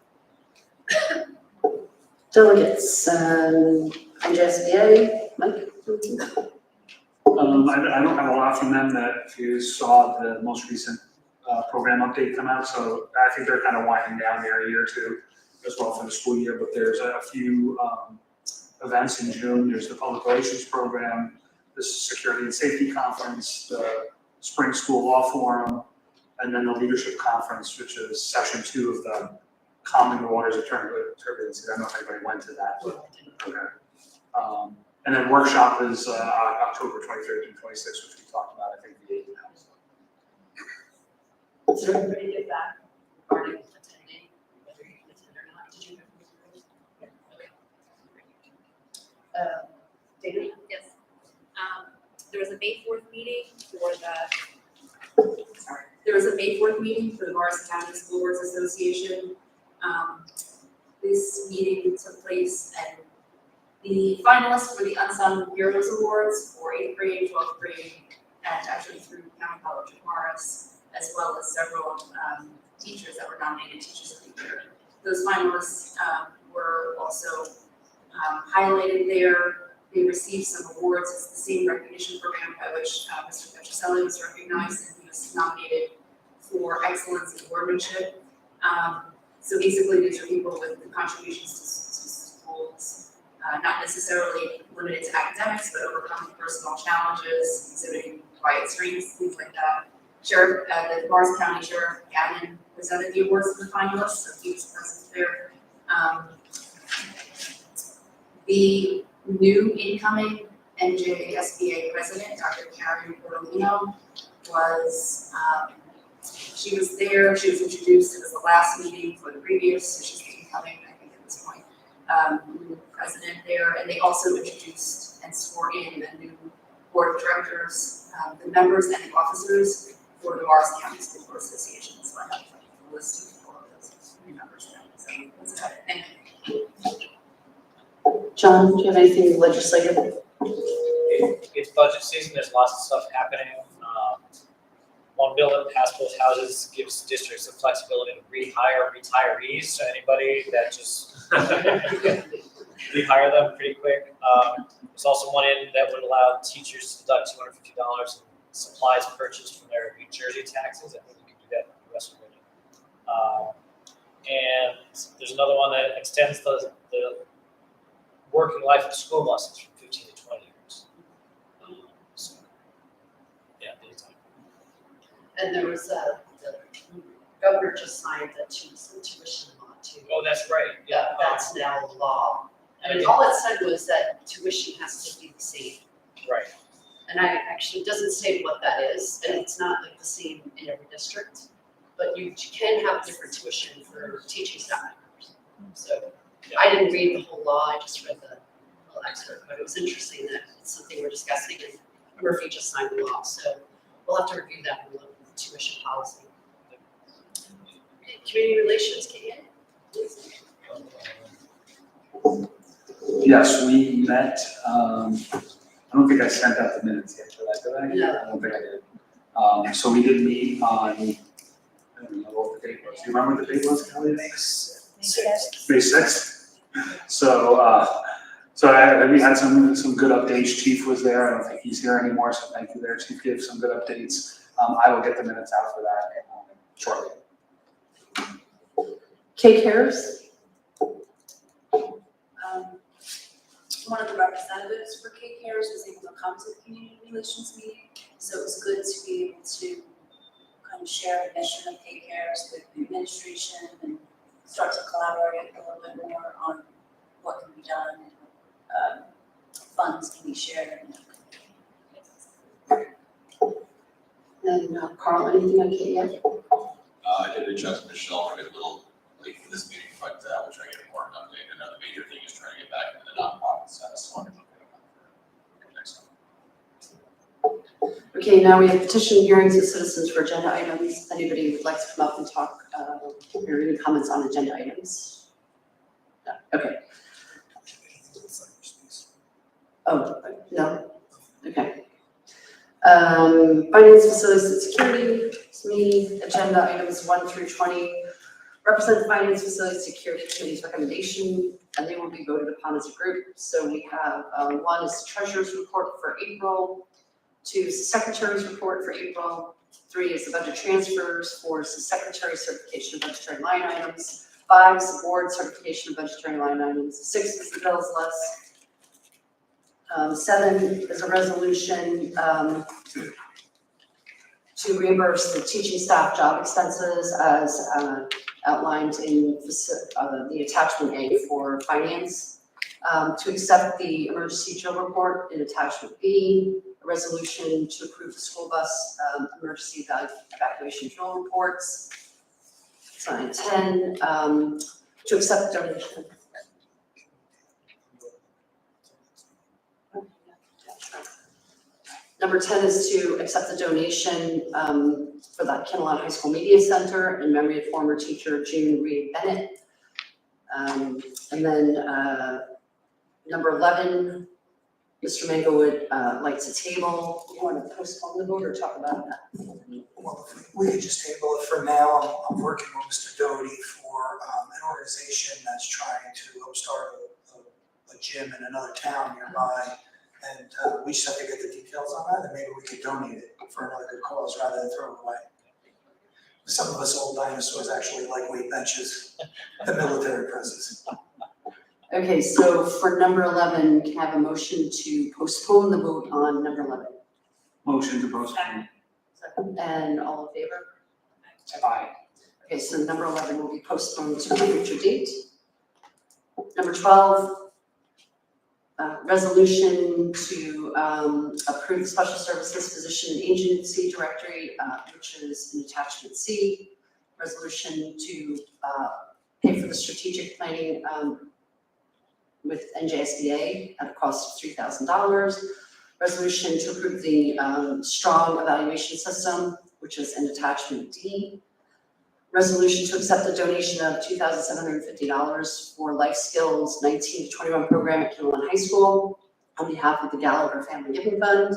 Delegates, NJSBA, Mike? I don't have a lot from them. That if you saw the most recent program update come out, so I think they're kind of winding down their year too, as well for the school year. But there's a few events in June. There's the public relations program, the security and safety conference, the spring school law forum, and then the leadership conference, which is session 2 of the Calming the Waters of Turbulence. I don't know if anybody went to that. Okay. And then workshop is October 23rd and 26th, which we talked about, I think, the 8th now. Did everybody get that regarding attending, whether you can attend or not? Did you know? Dana? Yes. There was a May 4th meeting for the Morris County School Boards Association. This meeting took place and the finalists for the Unsung Heroes Awards for 8th grade, 12th grade, and actually through County College of Morris, as well as several teachers that were nominated Teachers of the Year. Those finalists were also highlighted there. They received some awards. It's the same recognition program by which Mr. Petroselli was recognized, and he was nominated for excellence in boardmanship. So basically, these are people with contributions to schools, not necessarily limited to academics, but overcoming personal challenges, exhibiting quiet strengths, things like that. Sheriff, the Morris County Sheriff Gannon presented the awards to the finalists, so he was present there. The new incoming NJSBA president, Dr. Karen Borromino, was, she was there, she was introduced, it was the last meeting for the previous, so she's becoming, I think at this point, new president there, and they also introduced and swore in a new board of directors, the members and the officers for the Morris County School Board Association, so I have a list of all of those new members now, so that's about it. Thank you. John, do you have anything legislative? It's budget season, there's lots of stuff happening. One bill that passed both houses gives districts the flexibility to rehire retirees, so anybody that just rehire them pretty quick. There's also one in that would allow teachers to deduct $250 in supplies purchased from their New Jersey taxes. I think you can do that in the US already. And there's another one that extends the working life of school buses from 15 to 20 years. So, yeah, anytime. And there was the governor just signed the tuition law too. Oh, that's right, yeah. That's now law. I mean, all it said was that tuition has to be the same. Right. And I actually, it doesn't state what that is, and it's not like the same in every district. But you can have different tuition for teaching staff members. So I didn't read the whole law, I just read the little excerpt, but it was interesting that it's something we're discussing, and Murphy just signed the law, so we'll have to review that and look at the tuition policy. Okay, community relations, Kate? Yes, we met, I don't think I sent out the minutes yet, did I? No. I don't think I did. So we did meet on, I don't know what the date was. Do you remember what the date was, Kelly? May 6th. So we had some good updates. Chief was there. I don't think he's here anymore, so thank you there, Chief. Gave some good updates. I will get the minutes out for that shortly. Kate Harris? One of the representatives for Cape Harris was able to come to the community relations meeting, so it was good to be able to kind of share the mission of Cape Harris with the administration and start to collaborate a little bit more on what can be done and funds can be shared. And Carl, anything on Kate yet? I did reach out to Michelle, we're a little late for this meeting, but we'll try to get more of an update. Another major thing is trying to get back into the nonprofit status, so I'm looking for next time. Okay, now we have petition hearings of citizens for agenda items. Anybody would like to come up and talk, or any comments on agenda items? No, okay. Oh, no, okay. Finance, facilities, and security, it's me, agenda items 1 through 20. Represent the Finance, Facilities, Security Committee's recommendation, and they will be voted upon as a group. So we have 1 is the Treasurer's report for April, 2 is the Secretary's report for April, 3 is the budget transfers, 4 is the Secretary's certification of budgetary line items, 5 is the Board certification of budgetary line items, 6 is the bills list, 7 is a resolution to reimburse the teaching staff job expenses as outlined in the attachment A for finance, to accept the emergency drill report in attachment B, a resolution to approve the school bus emergency evacuation drill reports. Sign 10, to accept donation. Number 10 is to accept the donation for the Kinnelon High School Media Center in memory of former teacher June Reed Bennett. And then number 11, Mr. Mango would like to table. You want to postpone the vote or talk about that? Well, we can just table it for now. I'm working with Mr. Doty for an organization that's trying to start a gym in another town nearby. And we just have to get the details on that, and maybe we could donate it for another good cause rather than throw it away. Some of us old dinosaurs actually like weight benches, the military presses. Okay, so for number 11, can I have a motion to postpone the vote on number 11? Motion to postpone. Second. And all in favor? Aye. Okay, so number 11 will be postponed to a future date. Number 12, resolution to approve special services physician and agency directory, which is in attachment C. Resolution to pay for the strategic planning with NJSBA at a cost of $3,000. Resolution to approve the strong evaluation system, which is in attachment D. Resolution to accept a donation of $2,750 for Life Skills 19 to 21 program at Kinnelon High School on behalf of the Gallagher Family Giving Fund.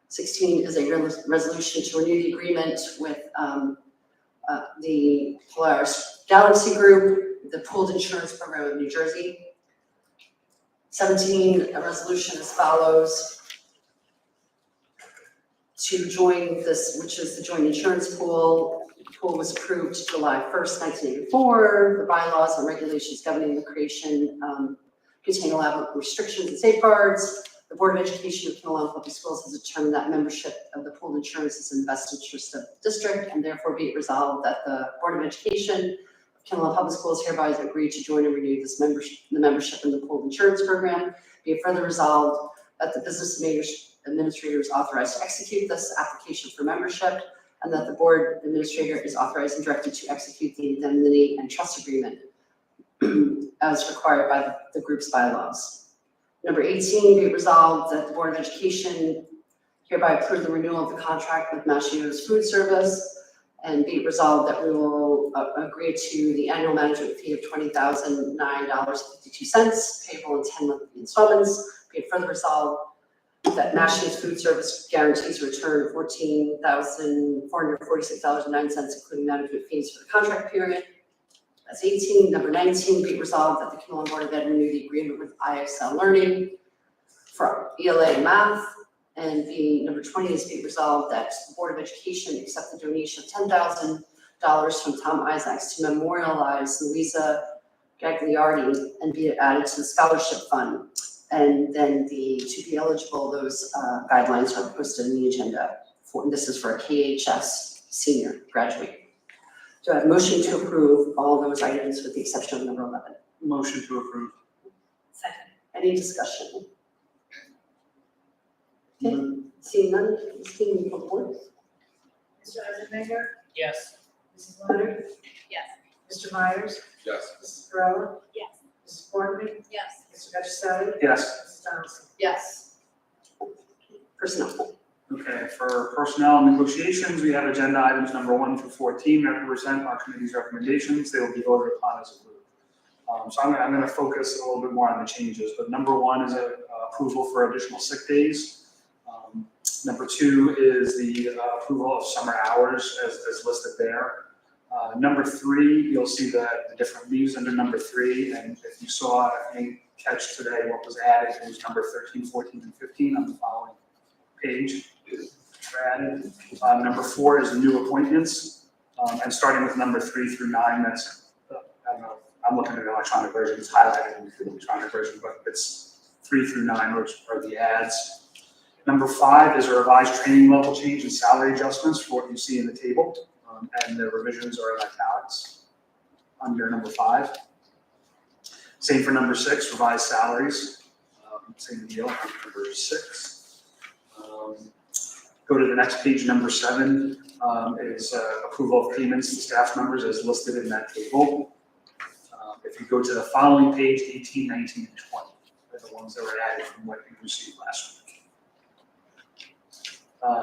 16 is a resolution to renew the agreement with the Polaris Galaxy Group, the pooled insurance program of New Jersey. 17, a resolution as follows: to join this, which is the joint insurance pool. The pool was approved July 1st, 1984. The bylaws and regulations governing the creation contain elaborate restrictions and safeguards. The Board of Education of Kinnelon Public Schools has determined that membership of the pooled insurance is in the best interest of the district, and therefore be it resolved that the Board of Education of Kinnelon Public Schools hereby agree to join and renew this the membership in the pooled insurance program. Be it further resolved that the business administrator is authorized to execute this application for membership, and that the board administrator is authorized and directed to execute the indemnity and trust agreement as required by the group's bylaws. Number 18, be it resolved that the Board of Education hereby approve the renewal of the contract with Mascios Food Service, and be it resolved that we will agree to the annual management fee of $20,009.52 payable in 10 monthly installments. Be it further resolved that Mascios Food Service guarantees a return of $14,446.09, including management fees for the contract period. That's 18. Number 19, be it resolved that the Kinnelon Board of Ed renew the agreement with IXL Learning for ELA and math. And number 20 is be it resolved that the Board of Education accept the donation of $10,000 from Tom Isaacs to memorialize Louisa Gagliardi and be it added to the scholarship fund. And then to be eligible, those guidelines are posted in the agenda. This is for a KHS senior graduate. Do I have a motion to approve all those items with the exception of number 11? Motion to approve. Second. Any discussion? Okay, seeing none, Ms. King, will you call the board? Mr. Eisenmaker? Yes. Mrs. Leonard? Yes. Mr. Myers? Yes. Mrs. Varela? Yes. Mrs. Boardman? Yes. Mr. Egistetti? Yes. Mrs. Thompson? Yes. Personnel. Okay, for personnel negotiations, we have agenda items number 1 through 14 that represent our committee's recommendations. They will be voted upon as a group. So I'm going to focus a little bit more on the changes, but number 1 is approval for additional sick days. Number 2 is the approval of summer hours as listed there. Number 3, you'll see the different leaves under number 3, and if you saw, if you catch today what was added, it was number 13, 14, and 15 on the following page. Added. Number 4 is new appointments, and starting with number 3 through 9, that's, I don't know, I'm looking at the electronic version, it's highlighted in the electronic version, but it's 3 through 9, which are the adds. Number 5 is a revised training level change and salary adjustments for what you see in the table, and the revisions are in italics under number 5. Same for number 6, revised salaries, same deal on number 6. Go to the next page, number 7 is approval of payments to staff members as listed in that table. If you go to the following page, 18, 19, and 20 are the ones that were added from what you received last week.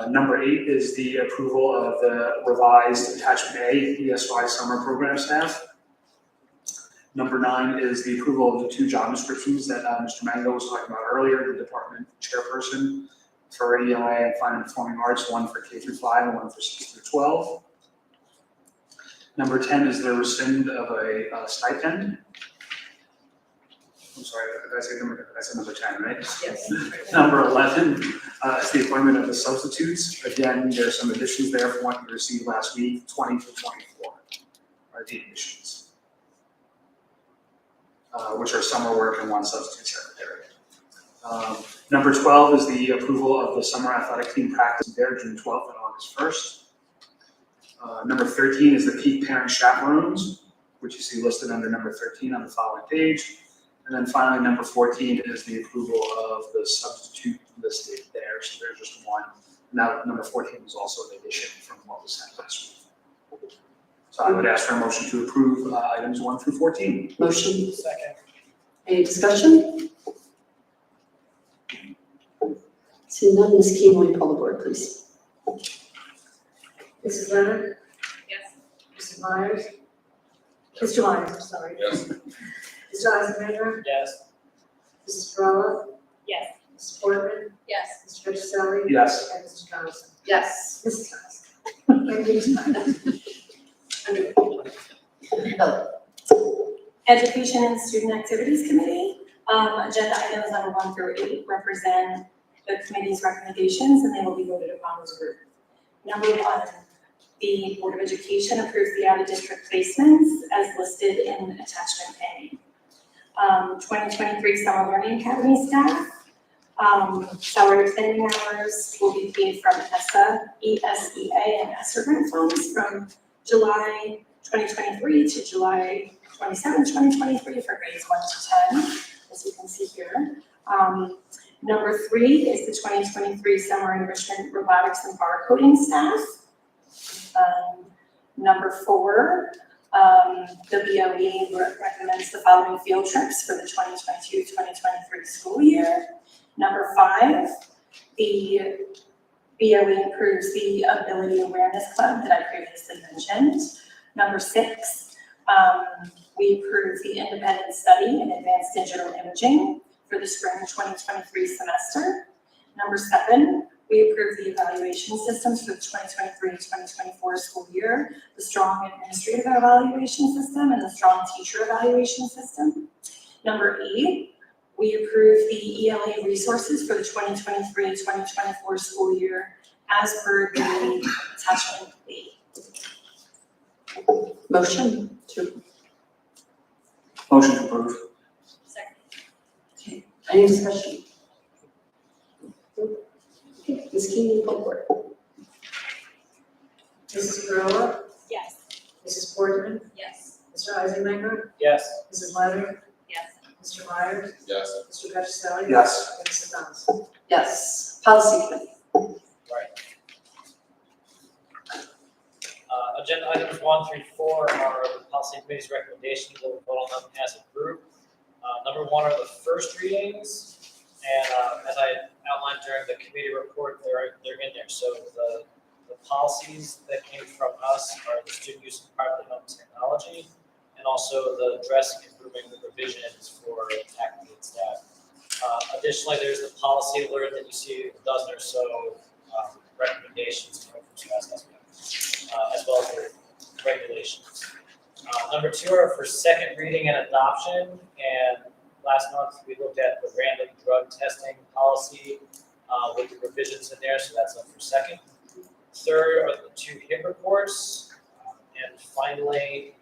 Number 8 is the approval of the revised attachment A, ESY summer program staff. Number 9 is the approval of the 2 job descriptions that Mr. Mango was talking about earlier, the department chairperson for ELA and Fine and Performing Arts, one for K through 5 and one for 6 through 12. Number 10 is the rescind of a stipend. I'm sorry, did I say number 10, right? Yes. Number 11 is the appointment of the substitutes. Again, there's some additions there from what you received last week, 20 to 24 are the additions, which are summer work and 1 substitute secretary. Number 12 is the approval of the summer athletic team practice there, June 12th and August 1st. Number 13 is the peak parent chaperones, which you see listed under number 13 on the following page. And then finally, number 14 is the approval of the substitute listed there, so there's just one. Now, number 14 is also an addition from what was sent last week. So I would ask for a motion to approve items 1 through 14. Motion, Second. any discussion? Seeing none, Ms. Keen, will you call the board, please? Mrs. Leonard? Yes. Mrs. Myers? Mr. Myers, I'm sorry. Yes. Mr. Eisenmaker? Yes. Mrs. Perrella? Yes. Mrs. Portman? Yes. Mr. Petroselli? Yes. And Mr. Johnson? Yes. Mrs. Johnson? Thank you. Education and Student Activities Committee. Agenda items number 1 through 8 represent the committee's recommendations, and they will be voted upon as a group. Number 1, the Board of Education approves the out-of-district placements as listed in attachment A. 2023 Summer Learning Academy staff, salary expanding hours will be paid from ESEA, and ESSER grant funds from July 2023 to July 27, 2023 for grades 1 to 10, as you can see here. Number 3 is the 2023 Summer Enrichment Robotics and Barcoding staff. Number 4, the BOE recommends the following field trips for the 2022-2023 school year. Number 5, the BOE improves the Ability Awareness Club that I previously mentioned. Number 6, we approve the independent study in advanced digital imaging for the spring 2023 semester. Number 7, we approve the evaluation systems for the 2023-2024 school year, the strong administrative evaluation system and the strong teacher evaluation system. Number 8, we approve the ELA resources for the 2023-2024 school year as per the attachment B. Motion to, Motion to approve. Second. any discussion? Okay, Ms. Keen, will you call the board? Mrs. Perrella? Yes. Mrs. Portman? Yes. Mr. Eisenmaker? Yes. Mrs. Leonard? Yes. Mr. Myers? Yes. Mr. Petroselli? Yes. And Mrs. Johnson? Yes. Policy committee. Agenda items 1 through 4 are the policy committee's recommendations. We'll vote on them as a group. Number 1 are the first readings, and as I outlined during the committee report, they're in there. So the policies that came from us are the student use of privately owned technology, and also the addressing and improving the revisions for faculty and staff. Additionally, there's the policy alert that you see, a dozen or so recommendations coming from SMART. As well as the regulations. Number 2 are for second reading and adoption, and last month we looked at the random drug testing policy with the revisions in there, so that's up for second. Third are the 2 HIP reports, and finally,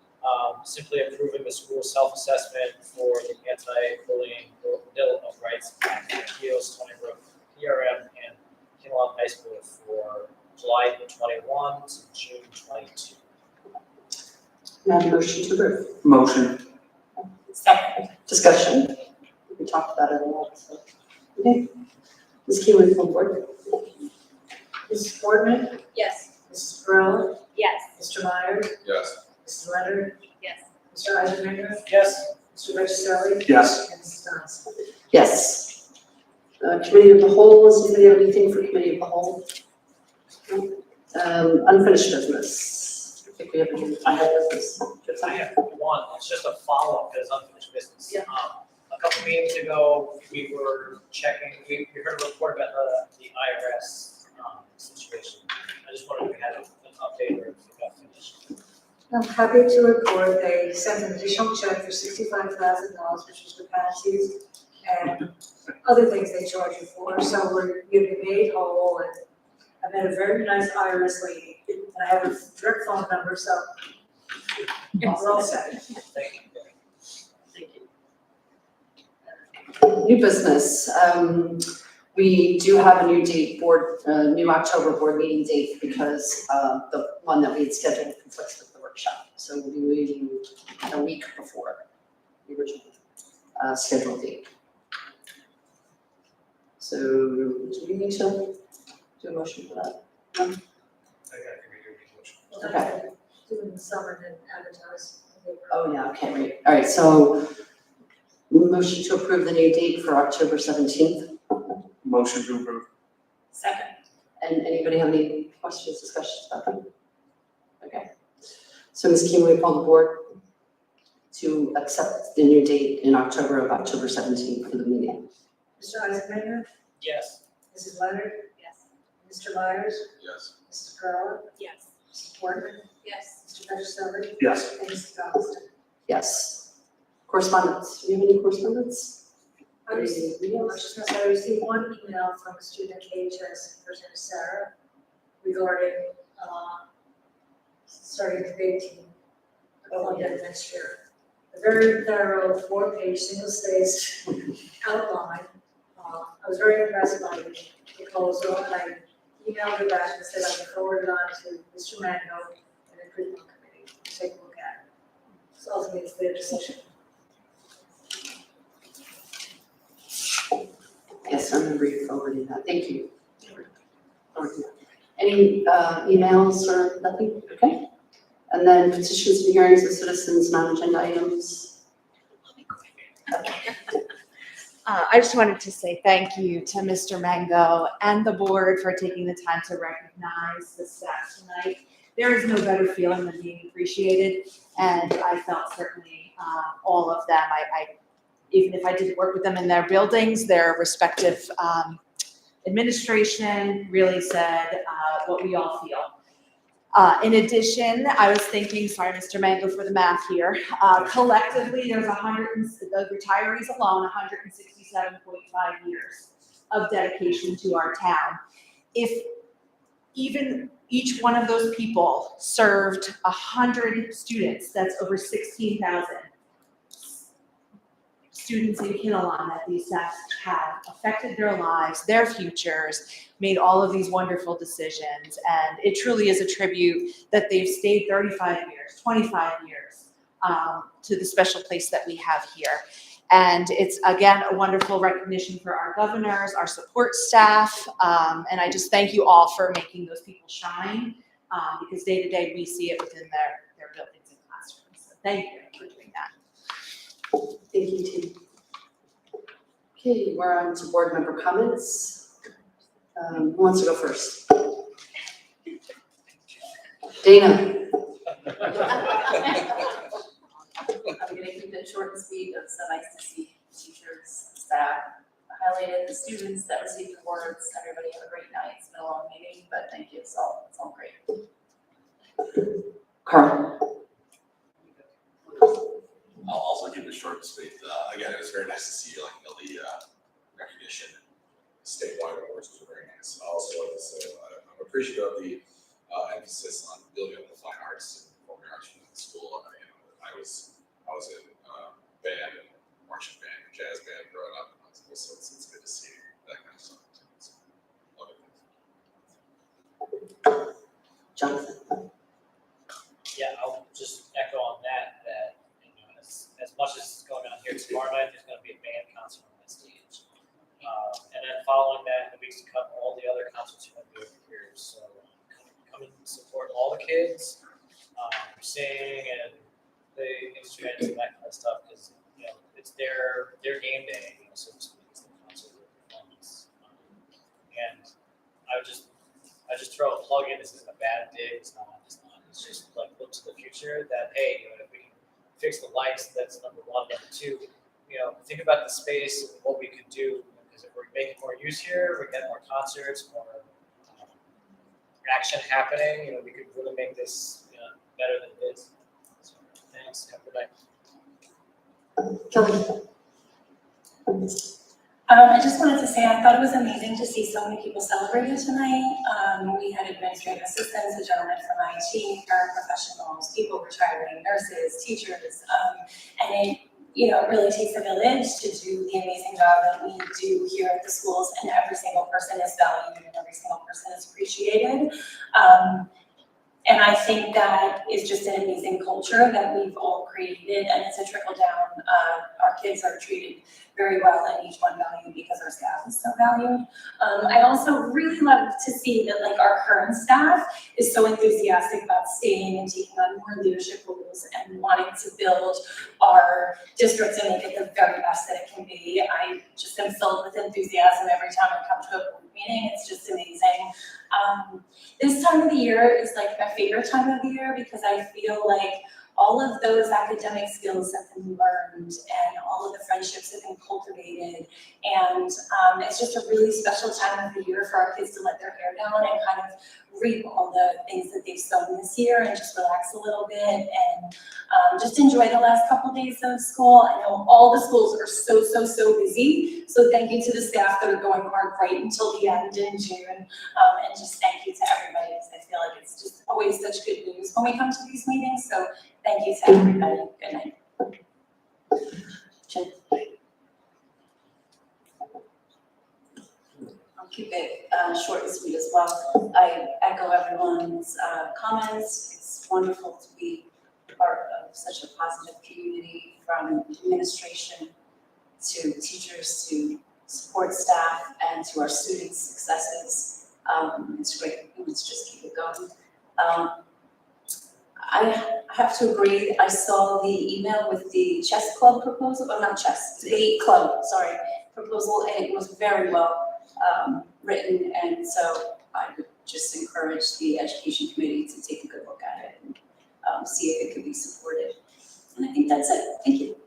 simply approving the school self-assessment for the anti-bullying Bill of Rights Act, Keels, Stony Brook, PRM, and Kinnelon High School for July 21 to June 22. May I have a motion to approve? Motion. Second. Discussion? We talked about it a lot, so. Okay. Ms. Keen, will you call the board? Mrs. Portman? Yes. Mrs. Perrella? Yes. Mr. Myers? Yes. Mrs. Leonard? Yes. Mr. Eisenmaker? Yes. Mr. Petroselli? Yes. And Mrs. Johnson? Yes. Committee of the whole, does anybody have anything for committee of the whole? No? Unfinished business. I think we have a business. I have one, it's just a follow-up, because unfinished business. A couple meetings ago, we were checking, we heard a report about the IRS situation. I just wondered if we had an update or if it got finished. I'm happy to report they sent an additional check for $65,000, which was the penalties and other things they charge you for. So we're getting made whole, and I met a very nice IRS lady, and I have a direct phone number, so we're all set. Thank you. New business, we do have a new date, new October board meeting date because the one that we had scheduled conflicts with the workshop. So we'll be meeting a week before the original. scheduled date. So do we need to do a motion for that? No? Okay. Do it in the summer and then advertise. Oh, yeah, okay, right. All right, so motion to approve the new date for October 17th. Motion to approve. Second. And anybody have any questions, discussions about that? Okay. So Ms. Kim, we call the board to accept the new date in October 17th for the meeting. Mr. Eisenmaker, Yes. Mrs. Leonard, Yes. Mr. Myers, Yes. Mrs. Perla, Yes. Mrs. Porter, Yes. Mr. Patricelli, Yes. and Mrs. Johnston. Yes. Correspondence, do you have any correspondence? I received, I was just gonna say, I received one email from a student at KHS, her name is Sarah, regarding, starting the debate team. Next year. A very thorough, 4-page, single-spaced outline. I was very impressed by the proposal, and I emailed her back and said I would forward it on to Mr. Mango and the curriculum committee to take a look at. So ultimately, it's their decision. Yes, I remember you forwarding that. Thank you. Any emails or nothing? Okay. And then petitions and hearings of citizens, non-agenda items. I just wanted to say thank you to Mr. Mango and the board for taking the time to recognize the staff tonight. There is no better feeling than being appreciated, and I felt certainly all of them. I even if I didn't work with them in their buildings, their respective administration really said what we all feel. In addition, I was thinking, sorry, Mr. Mango, for the math here. Collectively, there's the retirees alone, 167.5 years of dedication to our town. If even each one of those people served 100 students, that's over 16,000 students in Kinnelon that these staff have affected their lives, their futures, made all of these wonderful decisions. And it truly is a tribute that they've stayed 35 years, 25 years to the special place that we have here. And it's, again, a wonderful recognition for our governors, our support staff, and I just thank you all for making those people shine, because day to day we see it within their buildings and classrooms. So thank you for doing that. Thank you, team. Okay, we're on to board member comments. Who wants to go first? Dana. I'm gonna keep it short and sweet. It's so nice to see teachers, staff, highlighted the students that received awards. Everybody have a great night. It's been a long meeting, but thank you. It's all great. Carl. I'll also keep it short and sweet. Again, it was very nice to see the recognition, statewide awards was very nice. I also like to say I'm appreciative of the emphasis on building up the fine arts and performing arts within the school. I was in band and marching band and jazz band growing up, so it's good to see that kind of stuff. So, love it. Jonathan. Yeah, I'll just echo on that as much as is going on here tomorrow night, there's gonna be a band concert on that stage. And then following that, in the weeks to come, all the other concerts are gonna be over here, so come and support all the kids, sing and play instruments and that kind of stuff, because, it's their game day, so to speak, it's the concert or performance. And I just throw a plug in, this isn't a bad dig, it's just like look to the future that, hey, if we can fix the lights, that's number one. Number two, think about the space and what we could do, because if we're making more use here, we get more concerts, more action happening, we could really make this better than it is. So, thanks, have a good night. Kelly. I just wanted to say I thought it was amazing to see so many people celebrating tonight. We had administrative assistants, a gentleman from IT, paraprofessionals, people retiring, nurses, teachers, and it really takes a village to do the amazing job that we do here at the schools, and every single person is valued and every single person is appreciated. And I think that is just an amazing culture that we've all created, and it's a trickle down. Our kids are treated very well at each one value because our staff is so valued. I also really love to see that like our current staff is so enthusiastic about staying and taking on more leadership roles and wanting to build our districts and make it the very best that it can be. I just am filled with enthusiasm every time I come to a board meeting. It's just amazing. This time of the year is like my favorite time of the year because I feel like all of those academic skills have been learned and all of the friendships have been cultivated. And it's just a really special time of the year for our kids to let their hair down and kind of reap all the things that they've sown this year and just relax a little bit and just enjoy the last couple days of school. I know all the schools are so busy. So thank you to the staff that are going hard right until the end in June. And just thank you to everybody because I feel like it's just always such good news when we come to these meetings. So thank you to everybody. Good night. Jen? I'll keep it short and sweet as well. I echo everyone's comments. It's wonderful to be part of such a positive community, from administration to teachers to support staff and to our students' successes. It's great. Let's just keep it going. I have to agree, I saw the email with the chess club proposal, or not chess, the club, sorry, proposal, and it was very well written, and so I would just encourage the education committee to take a good look at it and see if it could be supported. And I think that's it. Thank you.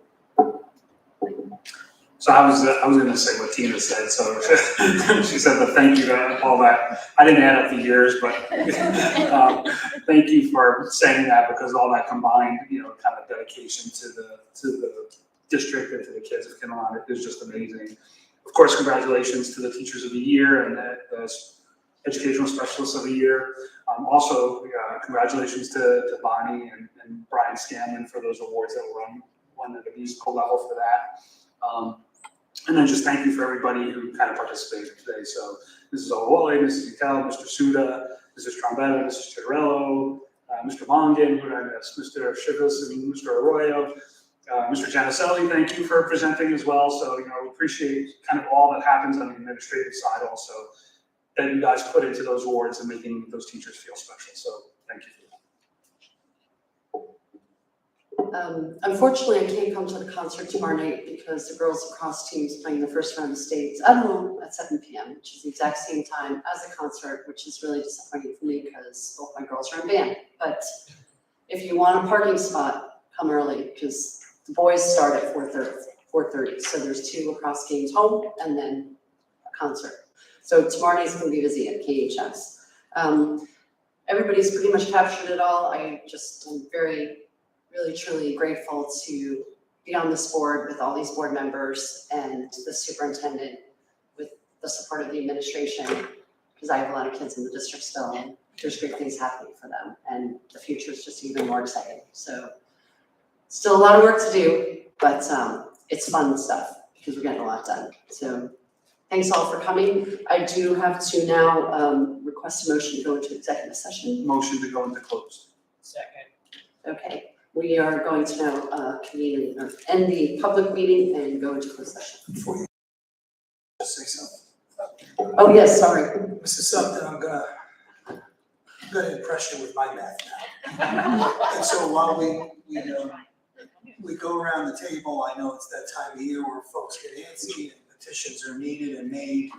So I was gonna say what Tina said, so she said the thank you to all that. I didn't add up the years, but thank you for saying that, because all that combined, kind of dedication to the district and to the kids of Kinnelon, it is just amazing. Of course, congratulations to the teachers of the year and the educational specialists of the year. Also, congratulations to Bonnie and Brian Scanlon for those awards that were won at the musical level for that. And then just thank you for everybody who kind of participated today. So Mrs. Olawale, Mrs. Utel, Mr. Suda, Mrs. Trombetta, Mrs. Chirello, Mr. Mongan, who I missed, Mr. Chivas and Mr. Arroyo, Mr. Janicelli, thank you for presenting as well. So, we appreciate kind of all that happens on the administrative side also that you guys put into those awards and making those teachers feel special. So thank you for that. Unfortunately, I can't come to the concert tomorrow night because the girls lacrosse team is playing the first round of states. I don't know, at 7 p.m., which is the exact same time as the concert, which is really disappointing for me because both my girls are in band. But if you want a parking spot, come early because the boys start at 4:30. So there's 2 lacrosse games home and then a concert. So tomorrow night's going to be busy at KHS. Everybody's pretty much captured it all. I just am really truly grateful to be on this board with all these board members and the superintendent with the support of the administration, because I have a lot of kids in the district still, and there's great things happening for them, and the future is just even more exciting. So still a lot of work to do, but it's fun stuff because we're getting a lot done. So thanks all for coming. I do have to now request a motion to go into executive session. Motion to go into closed. Second. Okay. We are going to now convene or end the public meeting and go into closed session. Before you just say something. Oh, yes, sorry. Mrs. Supton, I'm gonna impress you with my math now. And so while we go around the table, I know it's that time of year where folks get antsy and petitions are needed and made.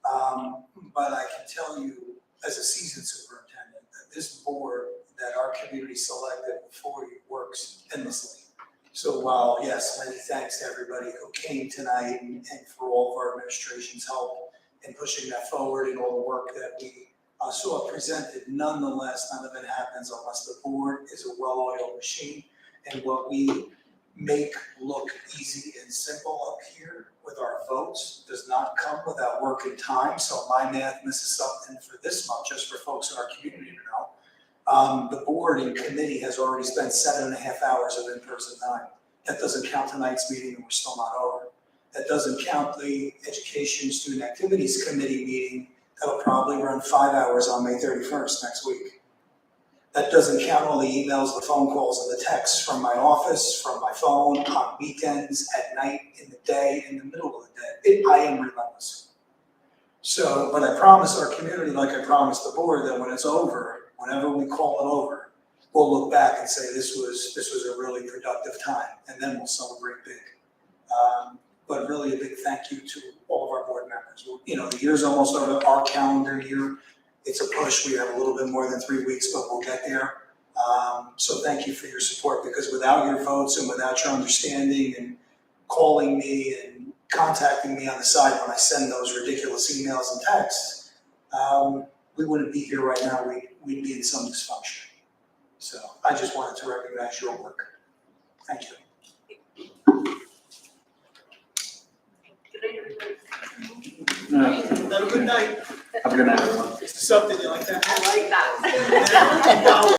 But I can tell you, as a seasoned superintendent, that this board that our community selected before you works endlessly. So while, yes, many thanks to everybody who came tonight and for all of our administration's help in pushing that forward and all the work that we saw presented, nonetheless, none of it happens unless the board is a well-oiled machine. And what we make look easy and simple up here with our votes does not come without work and time. So my math, Mrs. Supton, for this month, just for folks in our community to know, the board and committee has already spent 7.5 hours of in-person time. That doesn't count tonight's meeting, and we're still not over. That doesn't count the Education Student Activities Committee meeting that'll probably run 5 hours on May 31st next week. That doesn't count all the emails, the phone calls, and the texts from my office, from my phone, on weekends, at night, in the day, in the middle of the day. I am relentless. So, but I promise our community, like I promised the board, that when it's over, whenever we call it over, we'll look back and say this was a really productive time, and then we'll celebrate big. But really a big thank you to all of our board members. You know, the year's almost over, our calendar year. It's a push. We have a little bit more than 3 weeks, but we'll get there. So thank you for your support, because without your votes and without your understanding and calling me and contacting me on the side when I send those ridiculous emails and texts, we wouldn't be here right now. We'd be in some dysfunction. So I just wanted to recognize your work. Thank you. Have a good night, everyone. Something you like that? I like that.